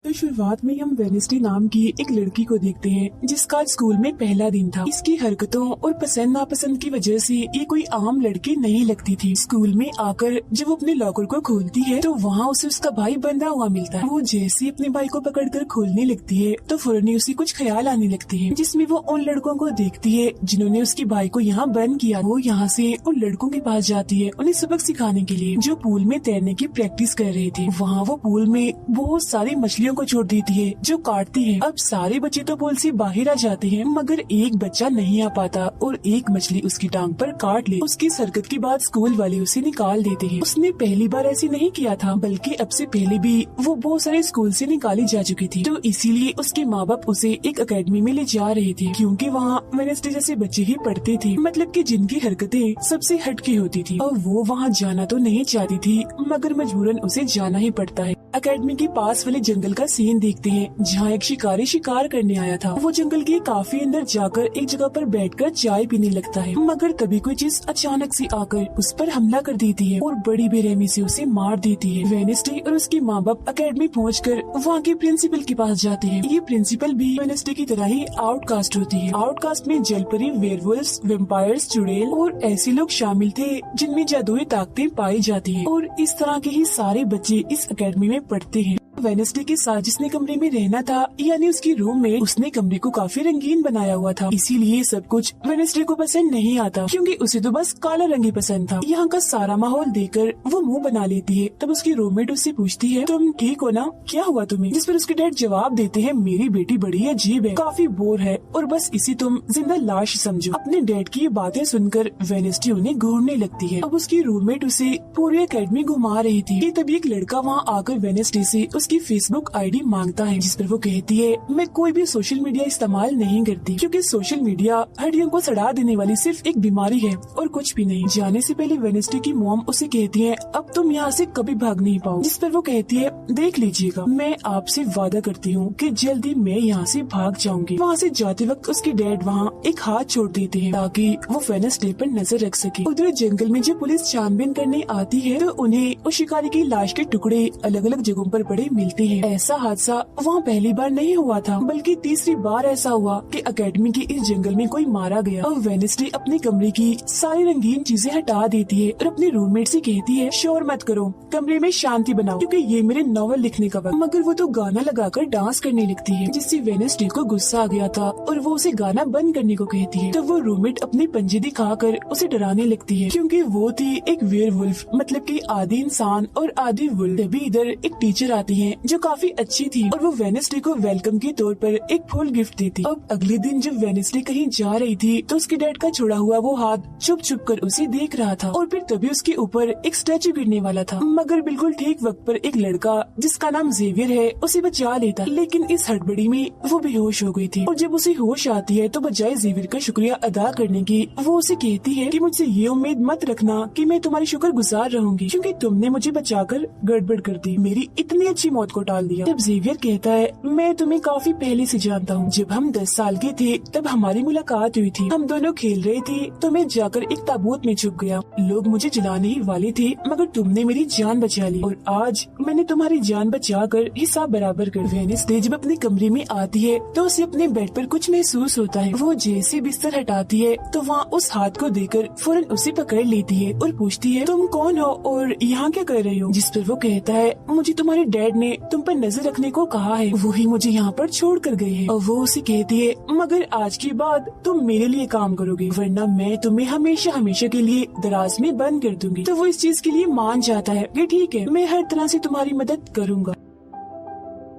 तो शुरुआत में हम वेनिस्टी नाम की एक लड़की को देखते हैं जिसका आज स्कूल में पहला दिन था। इसकी हरकतों और पसंद नापसंद की वजह से ये कोई आम लड़की नहीं लगती थी। स्कूल में आकर जब वो अपने लॉकर को खोलती है तो वहाँ उसे उसका भाई बंधा हुआ मिलता है। वो जैसे अपने भाई को पकड़कर खोलने लगती है तो फौरन ही उसे कुछ ख्याल आने लगते हैं, जिसमें वो उन लड़कों को देखती है जिन्होंने उसके भाई को यहाँ बंद किया। वो यहाँ से उन लड़कों के पास जाती है उन्हें सबक सिखाने के लिए, जो पूल में तैरने की प्रैक्टिस कर रहे थे। वहाँ वो पूल में बहुत सारी मछलियों को छोड़ देती है जो काटती है। अब सारे बच्चे तो पूल से बाहर आ जाते हैं मगर एक बच्चा नहीं आ पाता और एक मछली उसकी टांग पर काट ले। उसकी हरकत के बाद स्कूल वाले उसे निकाल देते हैं। उसने पहली बार ऐसे नहीं किया था, बल्कि अब से पहले भी वो बहुत सारे स्कूल से निकाली जा चुकी थी। तो इसीलिए उसके माँ बाप उसे एक एकेडमी में ले जा रहे थे, क्योंकि वहाँ वेडनेसडे जैसे बच्चे ही पढ़ते थे, मतलब कि जिनकी हरकतें सबसे हटके होती थी। और वो वहाँ जाना तो नहीं चाहती थी मगर मजबूरन उसे जाना ही पड़ता है। एकेडमी के पास वाले जंगल का सीन देखते हैं जहाँ एक शिकारी शिकार करने आया था। वो जंगल के काफी अंदर जाकर एक जगह पर बैठकर चाय पीने लगता है, मगर तभी कोई चीज अचानक से आकर उस पर हमला कर देती है और बड़ी बेरहमी से उसे मार देती है। वेडनेसडे और उसके माँ बाप एकेडमी पहुंचकर वहाँ के प्रिंसिपल के पास जाते हैं। ये प्रिंसिपल भी वेडनेसडे की तरह ही आउटकास्ट होती है। आउटकास्ट में जलपरी, वेयरवुल्व्स, वेम्पायर्स, चुड़ैल और ऐसे लोग शामिल थे जिनमें जादुई ताकतें पाई जाती है। और इस तरह के ही सारे बच्चे इस एकेडमी में पढ़ते हैं। वेडनेसडे के साथ जिसने कमरे में रहना था, यानी उसकी रूम में, उसने कमरे को काफी रंगीन बनाया हुआ था। इसीलिए सब कुछ वेडनेसडे को पसंद नहीं आता, क्योंकि उसे तो बस काला रंग ही पसंद था। यहाँ का सारा माहौल देखकर वो मुंह बना लेती है। तब उसकी रूममेट उससे पूछती है, तुम ठीक हो ना, क्या हुआ तुम्हें? जिस पर उसके डैड जवाब देते हैं, मेरी बेटी बड़ी अजीब है, काफी बोर है और बस इसी तुम जिंदा लाश समझो। अपने डैड की ये बातें सुनकर वेडनेसडे उन्हें घूरने लगती है। अब उसकी रूममेट उसे पूरी एकेडमी घुमा रही थी कि तभी एक लड़का वहाँ आकर वेडनेसडे से उसकी फेसबुक आईडी मांगता है, जिस पर वो कहती है, मैं कोई भी सोशल मीडिया इस्तेमाल नहीं करती, क्योंकि सोशल मीडिया हड्डियों को सड़ा देने वाली सिर्फ एक बीमारी है और कुछ भी नहीं। जाने से पहले वेडनेसडे की मॉम उसे कहती है, अब तुम यहाँ से कभी भाग नहीं पाओ। जिस पर वो कहती है, देख लीजिएगा, मैं आपसे वादा करती हूँ कि जल्दी मैं यहाँ से भाग जाऊंगी। वहाँ से जाते वक्त उसके डैड वहाँ एक हाथ छोड़ देते हैं ताकि वो वेडनेसडे पर नजर रख सके। उधर जंगल में जब पुलिस छानबीन करने आती है तो उन्हें उस शिकारी की लाश के टुकड़े अलग अलग जगहों पर पड़े मिलते हैं। ऐसा हादसा वहाँ पहली बार नहीं हुआ था, बल्कि तीसरी बार ऐसा हुआ कि एकेडमी के इस जंगल में कोई मारा गया। और वेडनेसडे अपने कमरे की सारी रंगीन चीजें हटा देती है और अपने रूममेट से कहती है, शोर मत करो, कमरे में शांति बनाओ, क्योंकि ये मेरे नॉवल लिखने का वक्त। मगर वो तो गाना लगाकर डांस करने लगती है, जिससे वेडनेसडे को गुस्सा आ गया था और वो उसे गाना बंद करने को कहती है। तो वो रूममेट अपने पंजे दिखाकर उसे डराने लगती है, क्योंकि वो थी एक वेयरवुल्फ, मतलब कि आधी इंसान और आधी वुल्फ। तभी इधर एक टीचर आती है जो काफी अच्छी थी और वो वेडनेसडे को वेलकम के तौर पर एक फूल गिफ्ट देती। अब अगले दिन जब वेडनेसडे कहीं जा रही थी तो उसके डैड का छोड़ा हुआ वो हाथ छुप छुप कर उसे देख रहा था और फिर तभी उसके ऊपर एक स्टैचू गिरने वाला था, मगर बिल्कुल ठीक वक्त पर एक लड़का जिसका नाम जेवियर है उसे बचा लेता। लेकिन इस हड़बड़ी में वो बेहोश हो गई थी और जब उसे होश आती है तो बजाय जेवियर का शुक्रिया अदा करने की वो उसे कहती है कि मुझसे ये उम्मीद मत रखना कि मैं तुम्हारी शुक्रगुजार रहूंगी, क्योंकि तुमने मुझे बचाकर गड़बड़ कर दी, मेरी इतनी अच्छी मौत को टाल दिया। तब जेवियर कहता है, मैं तुम्हें काफी पहले से जानता हूँ, जब हम 10 साल के थे तब हमारी मुलाकात हुई थी, हम दोनों खेल रहे थे तो मैं जाकर एक ताबूत में छुप गया, लोग मुझे जलाने ही वाले थे मगर तुमने मेरी जान बचा ली और आज मैंने तुम्हारी जान बचाकर हिसाब बराबर कर। वेडनेसडे जब अपने कमरे में आती है तो उसे अपने बेड पर कुछ महसूस होता है। वो जैसे बिस्तर हटाती है तो वहाँ उस हाथ को देखकर फौरन उसे पकड़ लेती है और पूछती है, तुम कौन हो और यहाँ क्या कर रही हो? जिस पर वो कहता है, मुझे तुम्हारे डैड ने तुम पर नजर रखने को कहा है, वो ही मुझे यहाँ पर छोड़ कर गए हैं। और वो उसे कहती है, मगर आज के बाद तुम मेरे लिए काम करोगे, वरना मैं तुम्हें हमेशा हमेशा के लिए दराज में बंद कर दूंगी। तो वो इस चीज के लिए मान जाता है कि ठीक है, मैं हर तरह से तुम्हारी मदद करूँगा।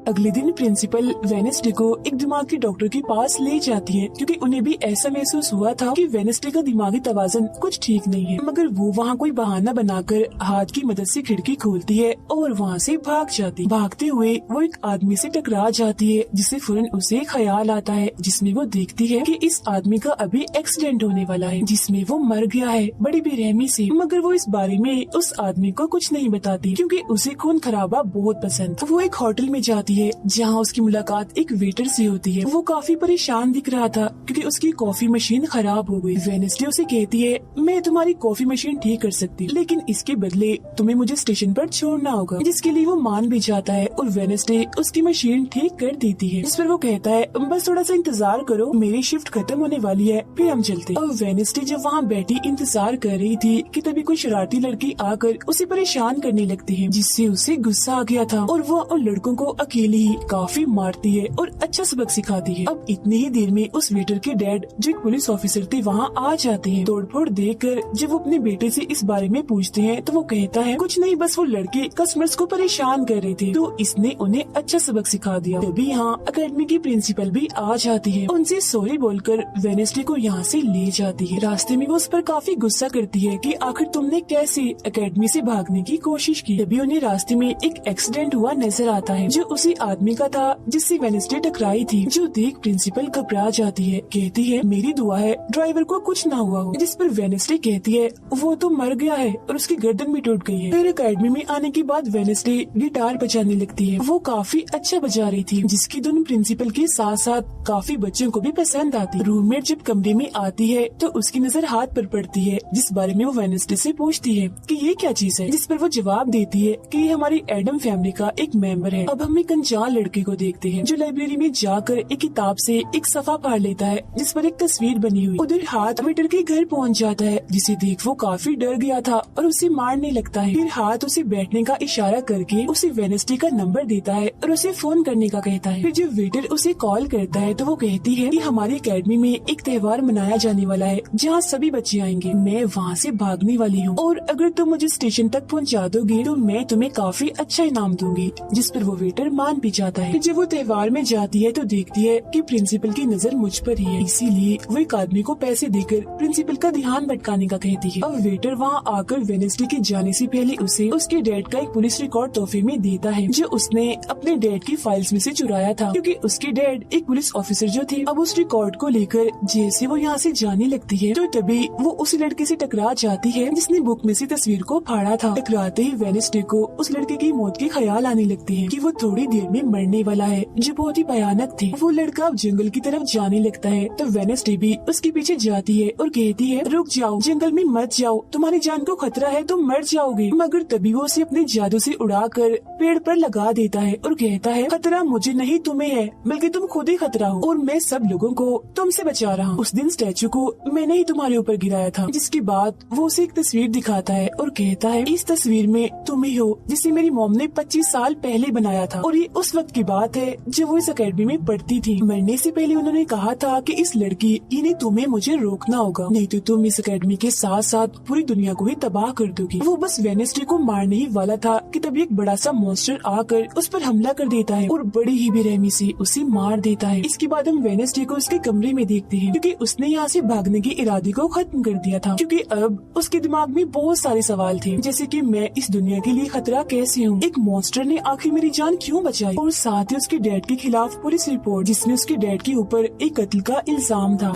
अगले दिन प्रिंसिपल वेडनेसडे को एक दिमाग के डॉक्टर के पास ले जाती है, क्योंकि उन्हें भी ऐसा महसूस हुआ था कि वेडनेसडे का दिमागी तवाज़ुन कुछ ठीक नहीं है। मगर वो वहाँ कोई बहाना बनाकर हाथ की मदद से खिड़की खोलती है और वहाँ से भाग जाती। भागते हुए वो एक आदमी से टकरा जाती है, जिससे फौरन उसे ख्याल आता है, जिसमें वो देखती है कि इस आदमी का अभी एक्सीडेंट होने वाला है, जिसमें वो मर गया है बड़ी बेरहमी से। मगर वो इस बारे में उस आदमी को कुछ नहीं बताती, क्योंकि उसे खून खराबा बहुत पसंद। वो एक होटल में जाती जाती है जहाँ उसकी मुलाकात एक वेटर से होती है। वो काफी परेशान दिख रहा था क्योंकि उसकी कॉफी मशीन खराब हो गई। वेडनेसडे उसे कहती है, मैं तुम्हारी कॉफी मशीन ठीक कर सकती, लेकिन इसके बदले तुम्हें मुझे स्टेशन पर छोड़ना होगा, जिसके लिए वो मान भी जाता है और वेडनेसडे उसकी मशीन ठीक कर देती है। इस पर वो कहता है, बस थोड़ा सा इंतजार करो, मेरी शिफ्ट खत्म होने वाली है, फिर हम चलते। और वेडनेसडे जब वहाँ बैठी इंतजार कर रही थी कि तभी कोई शरारती लड़की आकर उसे परेशान करने लगती है, जिससे उसे गुस्सा आ गया था और वो उन लड़कों को अकेले ही काफी मारती है और अच्छा सबक सिखाती है। अब इतनी ही देर में उस वेटर के डैड, जो एक पुलिस ऑफिसर थे, वहाँ आ जाते हैं। तोड़फोड़ देखकर जब वो अपने बेटे से इस बारे में पूछते हैं तो वो कहता है, कुछ नहीं, बस वो लड़के कस्टमर्स को परेशान कर रहे थे, तो इसने उन्हें अच्छा सबक सिखा दिया। तभी यहाँ अकेडमी की प्रिंसिपल भी आ जाती है, उनसे सॉरी बोलकर वेडनेसडे को यहाँ से ले जाती है। रास्ते में वो उस पर काफी गुस्सा करती है कि आखिर तुमने कैसे अकेडमी से भागने की कोशिश की। तभी उन्हें रास्ते में एक एक्सीडेंट हुआ नजर आता है, जो उसी आदमी का था जिससे वेडनेसडे टकराई थी, जो देख प्रिंसिपल घबरा जाती है। कहती है, मेरी दुआ है ड्राइवर को कुछ ना हुआ हो। जिस पर वेडनेसडे कहती है, वो तो मर गया है और उसकी गर्दन भी टूट गई है। फिर अकेडमी में आने के बाद वेडनेसडे गिटार बजाने लगती है। वो काफी अच्छा बजा रही थी, जिसकी धुन प्रिंसिपल के साथ साथ काफी बच्चों को भी पसंद आती। रूममेट जब कमरे में आती है तो उसकी नजर हाथ पर पड़ती है, जिस बारे में वो वेडनेसडे से पूछती है कि ये क्या चीज है, जिस पर वो जवाब देती है कि ये हमारी एडम फैमिली का एक मेंबर है। अब हम एक अनजान लड़के को देखते हैं जो लाइब्रेरी में जाकर एक किताब से एक सफा फाड़ लेता है जिस पर एक तस्वीर बनी हुई। उधर हाथ वेटर के घर पहुंच जाता है, जिसे देख वो काफी डर गया था और उसे मारने लगता है। फिर हाथ उसे बैठने का इशारा करके उसे वेडनेसडे का नंबर देता है और उसे फोन करने का कहता है। फिर जब वेटर उसे कॉल करता है तो वो कहती है कि हमारी अकेडमी में एक त्योहार मनाया जाने वाला है जहाँ सभी बच्चे आएंगे, मैं वहाँ से भागने वाली हूँ और अगर तुम मुझे स्टेशन तक पहुँचा दोगे तो मैं तुम्हें काफी अच्छा इनाम दूंगी। जिस पर वो वेटर मान भी जाता है। जब वो त्योहार में जाती है तो देखती है कि प्रिंसिपल की नजर मुझ पर ही है, इसीलिए वो एक आदमी को पैसे देकर प्रिंसिपल का ध्यान भटकाने का कहती है। अब वेटर वहाँ आकर वेडनेसडे के जाने से पहले उसे उसके डैड का एक पुलिस रिकॉर्ड तोहफे में देता है, जो उसने अपने डैड की फाइल्स में से चुराया था, क्योंकि उसके डैड एक पुलिस ऑफिसर जो थे। अब उस रिकॉर्ड को लेकर जैसे वो यहाँ से जाने लगती है तो तभी वो उस लड़के से टकरा जाती है जिसने बुक में से तस्वीर को फाड़ा था। टकराते ही वेडनेसडे को उस लड़के की मौत के ख्याल आने लगते हैं कि वो थोड़ी देर में मरने वाला है, जो बहुत ही भयानक थी। वो लड़का अब जंगल की तरफ जाने लगता है तो वेडनेसडे भी उसके पीछे जाती है और कहती है, रुक जाओ, जंगल में मत जाओ, तुम्हारी जान को खतरा है, तुम मर जाओगे। मगर तभी वो उसे अपने जादू से उड़ाकर पेड़ पर लगा देता है और कहता है, खतरा मुझे नहीं तुम्हें है, बल्कि तुम खुद ही खतरा हो और मैं सब लोगों को तुमसे बचा रहा हूँ। उस दिन स्टैचू को मैंने ही तुम्हारे ऊपर गिराया था। जिसके बाद वो उसे एक तस्वीर दिखाता है और कहता है, इस तस्वीर में तुम ही हो जिसे मेरी मॉम ने 25 साल पहले बनाया था और ये उस वक्त की बात है जब वो इस अकेडमी में पढ़ती थी। मरने से पहले उन्होंने कहा था कि इस लड़की इन्हें तुम्हें मुझे रोकना होगा, नहीं तो तुम इस अकेडमी के साथ साथ पूरी दुनिया को ही तबाह कर दोगी। वो बस वेडनेसडे को मारने ही वाला था कि तभी एक बड़ा सा मॉन्स्टर आकर उस पर हमला कर देता है और बड़ी ही बेरहमी से उसे मार देता है। इसके बाद हम वेडनेसडे को उसके कमरे में देखते हैं, क्योंकि उसने यहाँ से भागने के इरादे को खत्म कर दिया था, क्योंकि अब उसके दिमाग में बहुत सारे सवाल थे, जैसे कि मैं इस दुनिया के लिए खतरा कैसे हूँ, एक मॉन्स्टर ने आखिर मेरी जान क्यों बचाई, और साथ ही उसके डैड के खिलाफ पुलिस रिपोर्ट जिसमें उसके डैड के ऊपर एक कत्ल का इल्जाम था।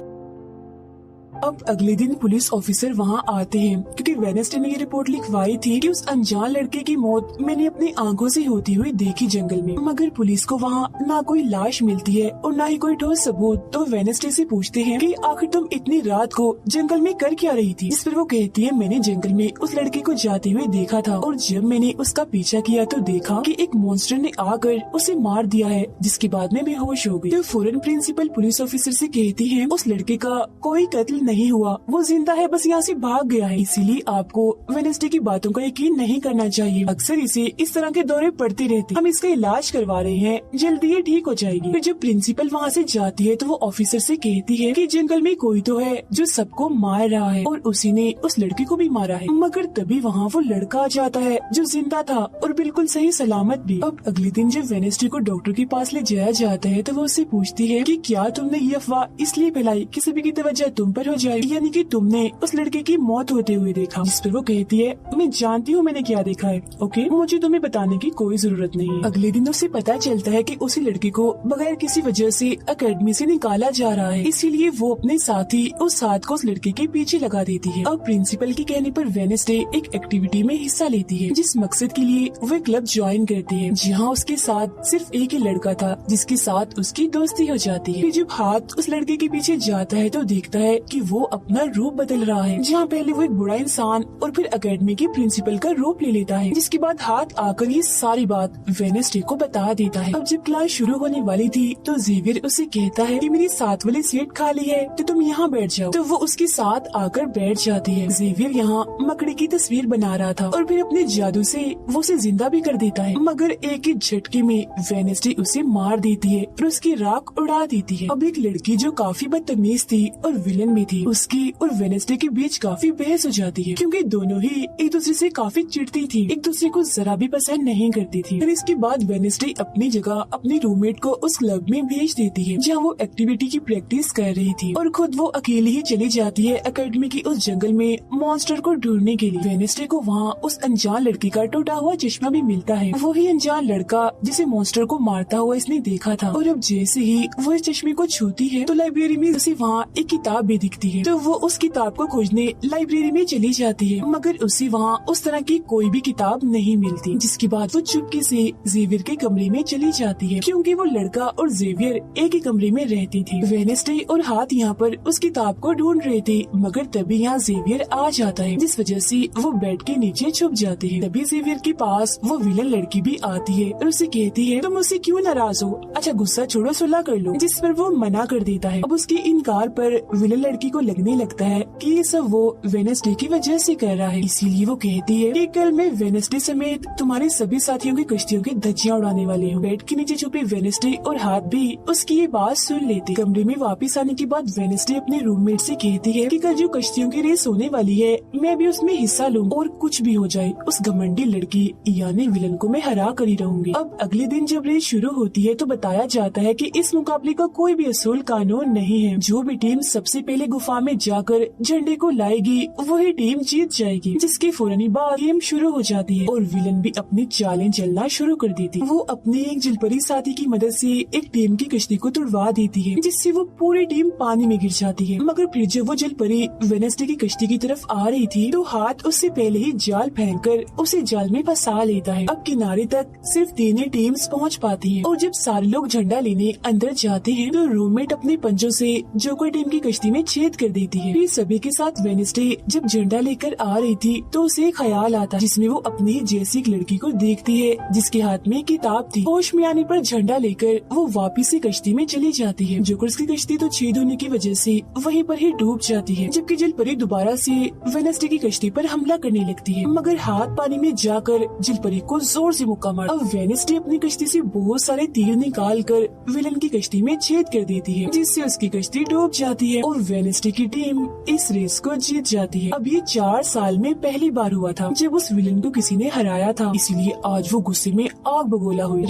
अब अगले दिन पुलिस ऑफिसर वहाँ आते हैं, क्योंकि वेडनेसडे ने ये रिपोर्ट लिखवाई थी कि उस अनजान लड़के की मौत मैंने अपनी आंखों से होती हुई देखी जंगल में। मगर पुलिस को वहाँ ना कोई लाश मिलती है और ना ही कोई ठोस सबूत। तो वेडनेसडे से पूछते हैं कि आखिर तुम इतनी रात को जंगल में कर क्या रही थी। इस पर वो कहती है, मैंने जंगल में उस लड़के को जाते हुए देखा था और जब मैंने उसका पीछा किया तो देखा कि एक मॉन्स्टर ने आकर उसे मार दिया है, जिसके बाद मैं बेहोश हो गई। तो फौरन प्रिंसिपल पुलिस ऑफिसर से कहती है, उस लड़के का कोई कत्ल नहीं हुआ, वो जिंदा है, बस यहाँ से भाग गया है, इसीलिए आपको वेडनेसडे की बातों का यकीन नहीं करना चाहिए। अक्सर इसे इस तरह के दौरे पड़ते रहते, हम इसका इलाज करवा रहे हैं, जल्दी ये ठीक हो जाएगी। फिर जब प्रिंसिपल वहाँ से जाती है तो वो ऑफिसर से कहती है कि जंगल में कोई तो है जो सबको मार रहा है और उसी ने उस लड़की को भी मारा है। मगर तभी वहाँ वो लड़का आ जाता है जो जिंदा था और बिल्कुल सही सलामत भी। अब अगले दिन जब वेडनेसडे को डॉक्टर के पास ले जाया जाता है तो वो उससे पूछती है कि क्या तुमने ये अफवाह इसलिए फैलाई कि सभी की तवज्जो तुम पर हो जाए, यानी कि तुमने उस लड़के की मौत होते हुए देखा। जिस पर वो कहती है, मैं जानती हूँ मैंने क्या देखा है, ओके, मुझे तुम्हें बताने की कोई जरूरत नहीं है। अगले दिन उसे पता चलता है कि उसी लड़के को बगैर किसी वजह से एकेडमी से निकाला जा रहा है, इसीलिए वो अपने साथी उस हाथ को उस लड़के के पीछे लगा देती है। अब प्रिंसिपल के कहने पर वेडनेसडे एक एक्टिविटी में हिस्सा लेती है, जिस मकसद के लिए वो क्लब ज्वाइन करती है, जहाँ उसके साथ सिर्फ एक ही लड़का था जिसके साथ उसकी दोस्ती हो जाती है। फिर जब हाथ उस लड़के के पीछे जाता है तो देखता है कि वो अपना रूप बदल रहा है, जहाँ पहले वो एक बुरा इंसान और फिर एकेडमी के प्रिंसिपल का रूप ले लेता है। जिसके बाद हाथ आकर ये सारी बात वेडनेसडे को बता देता है। अब जब क्लास शुरू होने वाली थी तो जेवियर उसे कहता है कि मेरी साथ वाली सीट खाली है तो तुम यहाँ बैठ जाओ, तो वो उसके साथ आकर बैठ जाती है। जेवियर यहाँ मकड़ी की तस्वीर बना रहा था और फिर अपने जादू से वो उसे जिंदा भी कर देता है, मगर एक ही झटके में वेडनेसडे उसे मार देती है और उसकी राख उड़ा देती है। अब एक लड़की जो काफी बदतमीज थी और विलन भी थी, उसकी और वेडनेसडे के बीच काफी बहस हो जाती है, क्योंकि दोनों ही एक दूसरे से काफी चिढ़ती थी, एक दूसरे को जरा भी पसंद नहीं करती थी। फिर इसके बाद वेडनेसडे अपनी जगह अपनी रूममेट को उस क्लब में भेज देती है, जहाँ वो एक्टिविटी की प्रैक्टिस कर रही थी, और खुद वो अकेली ही चली जाती है एकेडमी की उस जंगल में मॉन्स्टर को ढूंढने के लिए। वेडनेसडे को वहाँ उस अनजान लड़की का टूटा हुआ चश्मा भी मिलता है, वही अनजान लड़का जिसे मॉन्स्टर को मारता हुआ इसने देखा था। और अब जैसे ही वो इस चश्मे को छूती है तो लाइब्रेरी में उसे वहाँ एक किताब भी दिखती है, तो वो उस किताब को खोजने लाइब्रेरी में चली जाती है, मगर उसे वहाँ उस तरह की कोई भी किताब नहीं मिलती। जिसके बाद वो चुपके से जेवियर के कमरे में चली जाती है, क्योंकि वो लड़का और जेवियर एक ही कमरे में रहती थी। वेडनेसडे और हाथ यहाँ पर उस किताब को ढूंढ रहे थे, मगर तभी यहाँ जेवियर आ जाता है, जिस वजह से वो बेड के नीचे छुप जाते हैं। तभी जेवियर के पास वो विलन लड़की भी आती है और उसे कहती है, तुम मुझसे क्यों नाराज हो, अच्छा गुस्सा छोड़ो, सुलह कर लो। जिस पर वो मना कर देता है। अब उसके इनकार पर विलन लड़की को लगने लगता है कि ये सब वो वेडनेसडे की वजह से कर रहा है, इसीलिए वो कहती है कि कल मैं वेडनेसडे समेत तुम्हारे सभी साथियों की कश्तियों की धज्जियां उड़ाने वाली हूँ। बेड के नीचे छुपे वेडनेसडे और हाथ भी उसकी ये बात सुन लेते। कमरे में वापस आने के बाद वेडनेसडे अपने रूममेट से कहती है कि कल जो कश्तियों की रेस होने वाली है मैं भी उसमें हिस्सा लूँ, और कुछ भी हो जाए उस घमंडी लड़की यानी विलन को मैं हरा कर ही रहूंगी। अब अगले दिन जब रेस शुरू होती है तो बताया जाता है कि इस मुकाबले का कोई भी असूल कानून नहीं है, जो भी टीम सबसे पहले गुफा में जाकर झंडे को लाएगी वही टीम जीत जाएगी। जिसके फौरन बाद गेम शुरू हो जाती है और विलन भी अपनी चालें चलना शुरू कर देती। वो अपने एक जलपरी साथी की मदद से एक टीम की कश्ती को तुड़वा देती है, जिससे वो पूरी टीम पानी में गिर जाती है। मगर फिर जब वो जलपरी वेडनेसडे की कश्ती की तरफ आ रही थी तो हाथ उससे पहले ही जाल फेंककर उसे जाल में फंसा लेता है। अब किनारे तक सिर्फ 3 ही टीम्स पहुंच पाती हैं, और जब सारे लोग झंडा लेने अंदर जाते हैं तो रूममेट अपने पंजों से जोकर टीम की कश्ती में छेद कर देती है। फिर सभी के साथ वेडनेसडे जब झंडा लेकर आ रही थी तो उसे एक ख्याल आता है, जिसमें वो अपनी जैसी एक लड़की को देखती है जिसके हाथ में किताब थी। होश में आने पर झंडा लेकर वो वापिस से कश्ती में चली जाती है। जोकर्स की कश्ती तो छेद होने की वजह से वहीं पर ही डूब जाती है, जबकि जलपरी दोबारा से वेडनेसडे की कश्ती पर हमला करने लगती है, मगर हाथ पानी में जाकर जलपरी को जोर से मुक्का मार। अब वेडनेसडे अपनी कश्ती से बहुत सारे तीर निकाल कर विलन की कश्ती में छेद कर देती है, जिससे उसकी कश्ती डूब जाती है और वेडनेसडे की टीम इस रेस को जीत जाती है। अब ये 4 साल में पहली बार हुआ था जब उस विलन को किसी ने हराया था, इसीलिए आज वो गुस्से में आग बगोला हुई।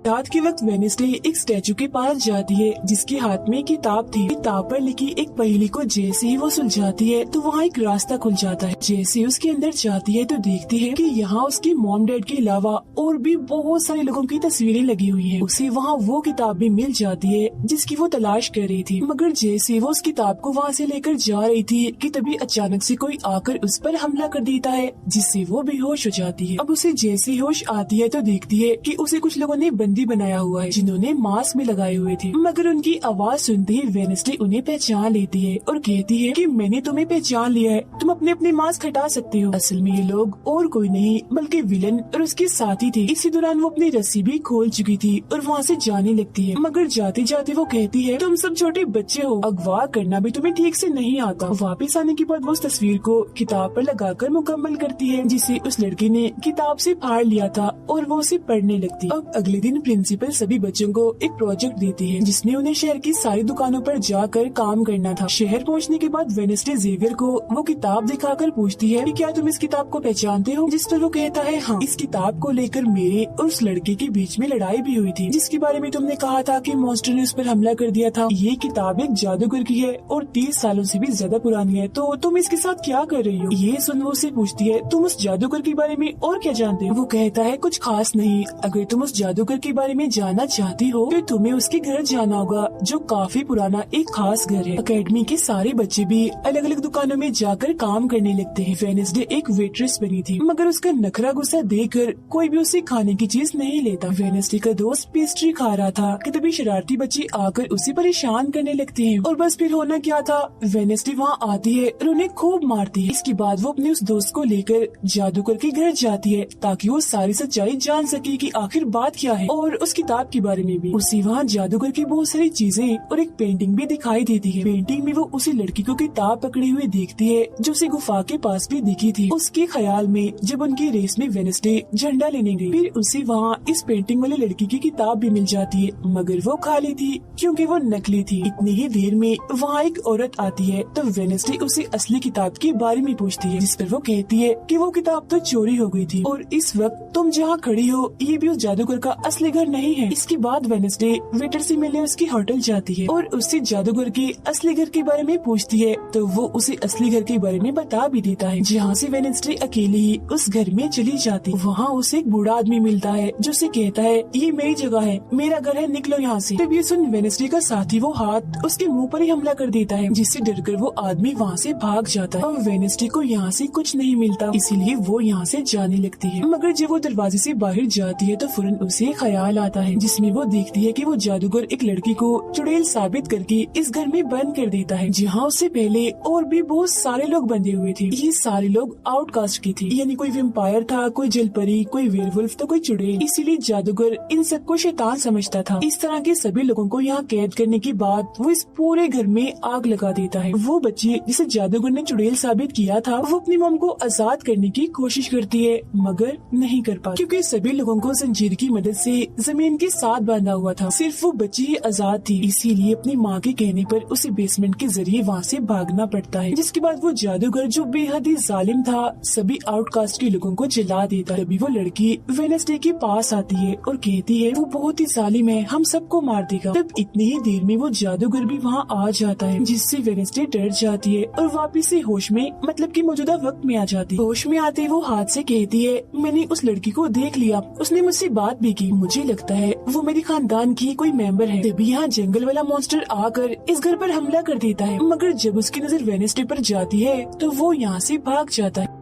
रात के वक्त वेडनेसडे एक स्टैचू के पास जाती है जिसके हाथ में किताब थी। किताब पर लिखी एक पहेली को जैसे ही वो सुलझाती है तो वहाँ एक रास्ता खुल जाता है। जैसे ही उसके अंदर जाती है तो देखती है कि यहाँ उसके मॉम डैड के अलावा और भी बहुत सारे लोगों की तस्वीरें लगी हुई है। उसे वहाँ वो किताब भी मिल जाती है जिसकी वो तलाश कर रही थी, मगर जैसे वो उस किताब को वहाँ से लेकर जा रही थी कि तभी अचानक से कोई आकर उस पर हमला कर देता है, जिससे वो बेहोश हो जाती है। अब उसे जैसे होश आती है तो देखती है कि उसे कुछ लोगों ने बंदी बनाया हुआ है जिन्होंने मास्क में लगाए हुए थे, मगर उनकी आवाज सुनते ही वेडनेसडे उन्हें पहचान लेती है और कहती है कि मैंने तुम्हें पहचान लिया है, तुम अपने अपने मास्क हटा सकते हो। असल में ये लोग और कोई नहीं बल्कि विलन और उसके साथी थे। इसी दौरान वो अपनी रस्सी भी खोल चुकी थी और वहाँ से जाने लगती है, मगर जाते जाते वो कहती है तुम सब छोटे बच्चे हो, अगवा करना भी तुम्हें ठीक से नहीं आता। वापस आने के बाद वो उस तस्वीर को किताब पर लगाकर मुकम्मल करती है जिसे उस लड़की ने किताब से फाड़ लिया था और वो उसे पढ़ने लगती। अब अगले दिन प्रिंसिपल सभी बच्चों को एक प्रोजेक्ट देती है जिसमें उन्हें शहर की सारी दुकानों पर जाकर काम करना था। शहर पहुंचने के बाद वेडनेसडे जेवियर को वो किताब दिखाकर पूछती है कि क्या तुम इस किताब को पहचानते हो, जिस पर वो कहता है हाँ, इस किताब को लेकर मेरे और उस लड़के के बीच में लड़ाई भी हुई थी जिसके बारे में तुमने कहा था कि मॉन्स्टर ने उस पर हमला कर दिया था। ये किताब एक जादूगर की है और 30 सालों से भी ज्यादा पुरानी है, तो तुम इसके साथ क्या कर रही हो। ये सुन वो उससे पूछती है तुम उस जादूगर के बारे में और क्या जानते हो। वो कहता है कुछ खास नहीं, अगर तुम उस जादूगर के बारे में जानना चाहती हो तो तुम्हें उसके घर जाना होगा जो काफी पुराना एक खास घर है। अकेडमी के सारे बच्चे भी अलग अलग दुकानों में जाकर काम करने लगते हैं। वेडनेसडे एक वेट्रेस बनी थी मगर उसका नखरा गुस्सा देखकर कोई भी उसे खाने की चीज नहीं लेता। वेडनेसडे का दोस्त पेस्ट्री खा रहा था कि तभी शरारती बच्चे आकर उसे परेशान करने लगते हैं और बस फिर होना क्या था, वेडनेसडे वहाँ आती है और उन्हें खूब मारती है। इसके बाद वो अपने उस दोस्त को लेकर जादूगर के घर जाती है ताकि वो सारी सच्चाई जान सके कि आखिर बात क्या है और उस किताब के बारे में भी। उसी वहाँ जादूगर की बहुत सारी चीजें और एक पेंटिंग भी दिखाई देती है। पेंटिंग में वो उसी लड़की को किताब पकड़े हुए देखती है जो उसे गुफा के पास भी दिखी थी। उसके ख्याल में जब उनकी रेस में वेडनेसडे झंडा लेने गई, फिर उसे वहाँ इस पेंटिंग वाले लड़की की किताब भी मिल जाती है मगर वो खाली थी क्योंकि वो नकली थी। इतनी ही देर में वहाँ एक औरत आती है तो वेडनेसडे उसे असली किताब के बारे में पूछती है जिस पर वो कहती है कि वो किताब तो चोरी हो गई थी और इस वक्त तुम जहाँ खड़ी हो ये भी उस जादूगर का असली घर नहीं है। इसके बाद वेडनेसडे वेटर से मिलने उसकी होटल जाती है और उससे जादूगर के असली घर के बारे में पूछती है तो वो उसे असली घर के बारे में बता भी देता है, जहाँ से वेडनेसडे अकेली ही उस घर में चली जाती। वहाँ उसे एक बूढ़ा आदमी मिलता है जो उसे कहता है ये मेरी जगह है, मेरा घर है, निकलो यहाँ से। तब ये सुन वेडनेसडे का साथी वो हाथ उसके मुंह पर ही हमला कर देता है जिससे डरकर वो आदमी वहाँ से भाग जाता है और वेडनेसडे को यहाँ से कुछ नहीं मिलता, इसीलिए वो यहाँ से जाने लगती है। मगर जब वो दरवाजे से बाहर जाती है तो फौरन उसे ख्याल आता है जिसमें वो देखती है कि वो जादूगर एक लड़की को चुड़ैल साबित करके इस घर में बंद कर देता है जहाँ उससे पहले और भी बहुत सारे लोग बंधे हुए थे। ये सारे लोग आउटकास्ट की थी, यानी कोई वेम्पायर था, कोई जलपरी, कोई वेयरवुल्फ तो कोई चुड़ैल, इसीलिए जादूगर इन सबको शैतान समझता था। इस तरह के सभी लोगों को यहाँ कैद करने के बाद वो इस पूरे घर में आग लगा देता है। वो बच्ची जिसे जादूगर ने चुड़ैल साबित किया था वो अपनी मॉम को आजाद करने की कोशिश करती है मगर नहीं कर पाती क्योंकि सभी लोगों को जंजीर की मदद से जमीन के साथ बांधा हुआ था। सिर्फ वो बच्ची ही आजाद थी, इसीलिए अपनी माँ के कहने पर उसे बेसमेंट के जरिए वहाँ से भागना पड़ता है। जिसके बाद वो जादूगर जो बेहद ही जालिम था सभी आउटकास्ट के लोगों को जला देता। तभी वो लड़की वेडनेसडे के पास आती है और कहती है वो बहुत ही जालिम है, हम सबको मार देगा। तब इतनी ही देर में वो जादूगर भी वहाँ आ जाता है जिससे वेडनेसडे डर जाती है और वापिस से होश में मतलब कि मौजूदा वक्त में आ जाती है। होश में आते वो हाथ से कहती है मैंने उस लड़की को देख लिया, उसने मुझसे बात भी की, मुझे लगता है वो मेरे खानदान की कोई मेंबर है। तभी यहाँ जंगल वाला मॉन्स्टर आकर इस घर पर हमला कर देता है मगर जब उसकी नजर वेडनेसडे पर जाती है तो वो यहाँ से भाग जाता है।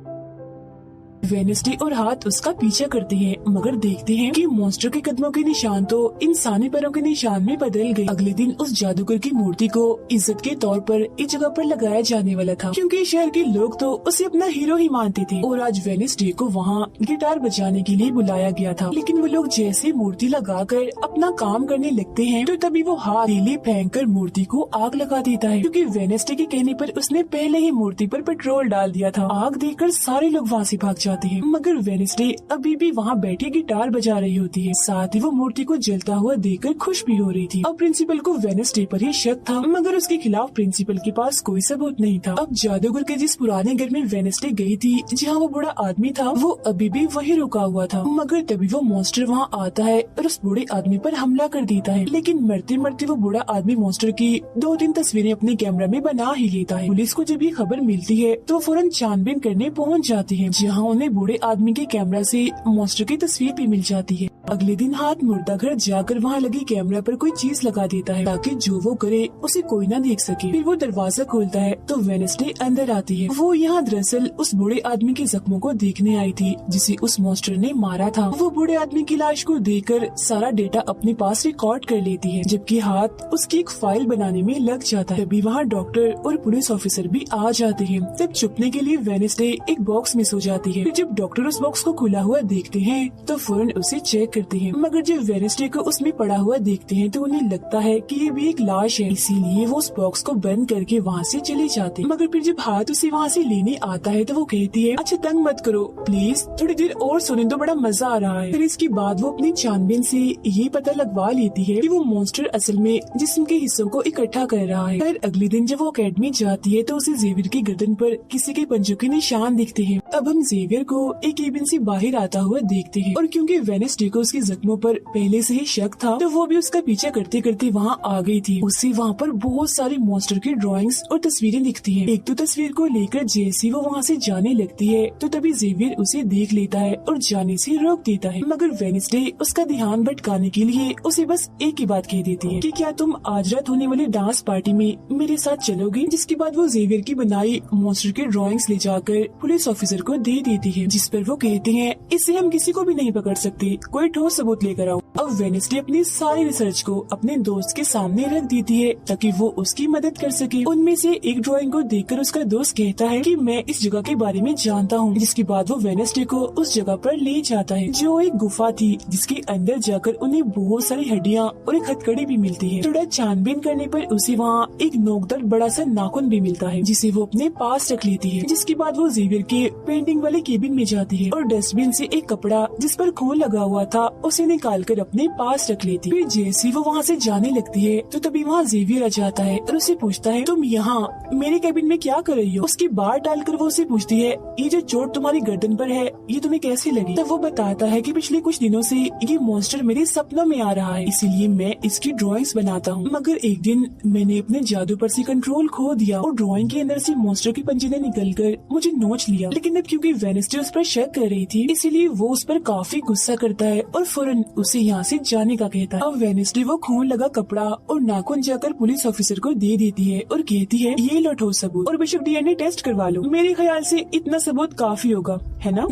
वेडनेसडे और हाथ उसका पीछा करते हैं मगर देखते हैं कि मॉन्स्टर के कदमों के निशान तो इंसानी पैरों के निशान में बदल गए। अगले दिन उस जादूगर की मूर्ति को इज्जत के तौर पर इस जगह पर लगाया जाने वाला था क्योंकि शहर के लोग तो उसे अपना हीरो ही मानते थे और आज वेडनेसडे को वहाँ गिटार बजाने के लिए बुलाया गया था। लेकिन वो लोग जैसे मूर्ति लगाकर अपना काम करने लगते हैं तो तभी वो हाथ तीली फेंक कर मूर्ति को आग लगा देता है क्योंकि वेडनेसडे के कहने पर उसने पहले ही मूर्ति पर पेट्रोल डाल दिया था। आग देखकर सारे लोग वहाँ से भाग जाते हैं मगर वेडनेसडे अभी भी वहाँ बैठी गिटार बजा रही होती है। साथ ही वो मूर्ति को जलता हुआ देखकर खुश भी हो रही थी। अब प्रिंसिपल को वेडनेसडे पर ही शक था मगर उसके खिलाफ प्रिंसिपल के पास कोई सबूत नहीं था। अब जादूगर के जिस पुराने घर में वेडनेसडे गई थी जहाँ वो बूढ़ा आदमी था वो अभी भी वही रुका हुआ था मगर तभी वो मॉन्स्टर वहाँ आता है और उस बूढ़े आदमी पर हमला कर देता है। लेकिन मरते मरते वो बूढ़ा आदमी मॉन्स्टर की 2-3 तस्वीरें अपने कैमरा में बना ही लेता है। पुलिस को जब ये खबर मिलती है तो फौरन छानबीन करने पहुँच जाती है जहाँ उन्हें बूढ़े आदमी के कैमरा से मॉन्स्टर की तस्वीर भी मिल जाती है। अगले दिन हाथ मुर्दा घर जाकर वहाँ लगी कैमरा पर कोई चीज लगा देता है ताकि जो वो करे उसे कोई ना देख सके। फिर वो दरवाजा खोलता है तो वेडनेसडे अंदर आती है। वो यहाँ दरअसल उस बूढ़े आदमी के जख्मों को देखने आई थी जिसे उस मॉन्स्टर ने मारा था। वो बूढ़े आदमी की लाश को देखकर सारा डेटा अपने पास रिकॉर्ड कर लेती है जबकि हाथ उसकी एक फाइल बनाने में लग जाता है। तभी वहाँ डॉक्टर और पुलिस ऑफिसर भी आ जाते हैं। तब छुपने के लिए वेडनेसडे एक बॉक्स मिस हो जाती है। फिर जब डॉक्टर उस बॉक्स को खुला हुआ देखते हैं तो फौरन उसे चेक करते हैं, मगर जब वेडनेसडे को उसमें पड़ा हुआ देखते हैं तो उन्हें लगता है कि ये भी एक लाश है, इसीलिए वो उस बॉक्स को बंद करके वहाँ से चले जाते हैं। मगर फिर जब हाथ उसे वहाँ से लेने आता है तो वो कहती है, अच्छा तंग मत करो प्लीज, थोड़ी देर और सुने तो बड़ा मजा आ रहा है। फिर इसके बाद वो अपनी छानबीन से ये पता लगवा लेती है कि वो मॉन्स्टर असल में जिस्म के हिस्सों को इकट्ठा कर रहा है। फिर अगले दिन जब वो अकेडमी जाती है तो उसे जेवियर की गर्दन पर किसी के पंजों के निशान दिखते हैं। अब हम जेवियर को एक केबिन से बाहर आता हुआ देखते हैं और क्योंकि वेडनेसडे को उसके जख्मों पर पहले से ही शक था तो वो भी उसका पीछा करते करते वहाँ आ गई थी। उसे वहाँ पर बहुत सारी मॉन्स्टर की ड्राइंग्स और तस्वीरें दिखती हैं। एक तो तस्वीर को लेकर जैसे वो वहाँ से जाने लगती है तो तभी जेवियर उसे देख लेता है और जाने से रोक देता है, मगर वेडनेसडे उसका ध्यान भटकाने के लिए उसे बस एक ही बात कह देती है कि क्या तुम आज रात होने वाली डांस पार्टी में मेरे साथ चलोगे। जिसके बाद वो जेवियर की बनाई मॉन्स्टर की ड्राइंग्स ले जाकर पुलिस ऑफिसर को दे देती है, जिस पर वो कहते हैं इससे हम किसी को भी नहीं पकड़ सकते, कोई ठोस सबूत लेकर आओ। अब वेडनेसडे अपनी सारी रिसर्च को अपने दोस्त के सामने रख देती है ताकि वो उसकी मदद कर सके। उनमें से एक ड्राइंग को देखकर उसका दोस्त कहता है कि मैं इस जगह के बारे में जानता हूँ। जिसके बाद वो वेडनेसडे को उस जगह पर ले जाता है जो एक गुफा थी, जिसके अंदर जाकर उन्हें बहुत सारी हड्डियाँ और एक हथकड़ी भी मिलती है। थोड़ा छानबीन करने पर उसे वहाँ एक नोकदार बड़ा सा नाखून भी मिलता है, जिसे वो अपने पास रख लेती है। जिसके बाद वो जेवियर के पेंटिंग वाले केबिन में जाती है और डस्टबिन से एक कपड़ा जिस पर खून लगा हुआ था उसे निकाल कर अपने पास रख लेती है। फिर जैसे वो वहाँ से जाने लगती है तो तभी वहाँ जेवियर आ जाता है और उसे पूछता है, तुम यहाँ मेरे केबिन में क्या कर रही हो। उसकी बात डालकर वो उसे पूछती है, ये जो चोट तुम्हारी गर्दन पर है ये तुम्हें कैसे लगी। तब वो बताता है कि पिछले कुछ दिनों से ये मॉन्स्टर मेरे सपनों में आ रहा है, इसीलिए मैं इसकी ड्राइंग्स बनाता हूँ। मगर एक दिन मैंने अपने जादू पर से कंट्रोल खो दिया और ड्राइंग के अंदर से मॉन्स्टर की पंजे ने निकलकर मुझे नोच लिया। लेकिन अब क्योंकि वेडनेसडे उस पर शक कर रही थी इसीलिए वो उस पर काफी गुस्सा करता है और फौरन उसे यहाँ से जाने का कहता है। अब वेडनेसडे वो खून लगा कपड़ा और नाखून जाकर पुलिस ऑफिसर को दे देती है और कहती है, ये लो ठोस सबूत और बेशक डीएनए टेस्ट करवा लो, मेरे ख्याल से इतना सबूत काफी होगा, है ना।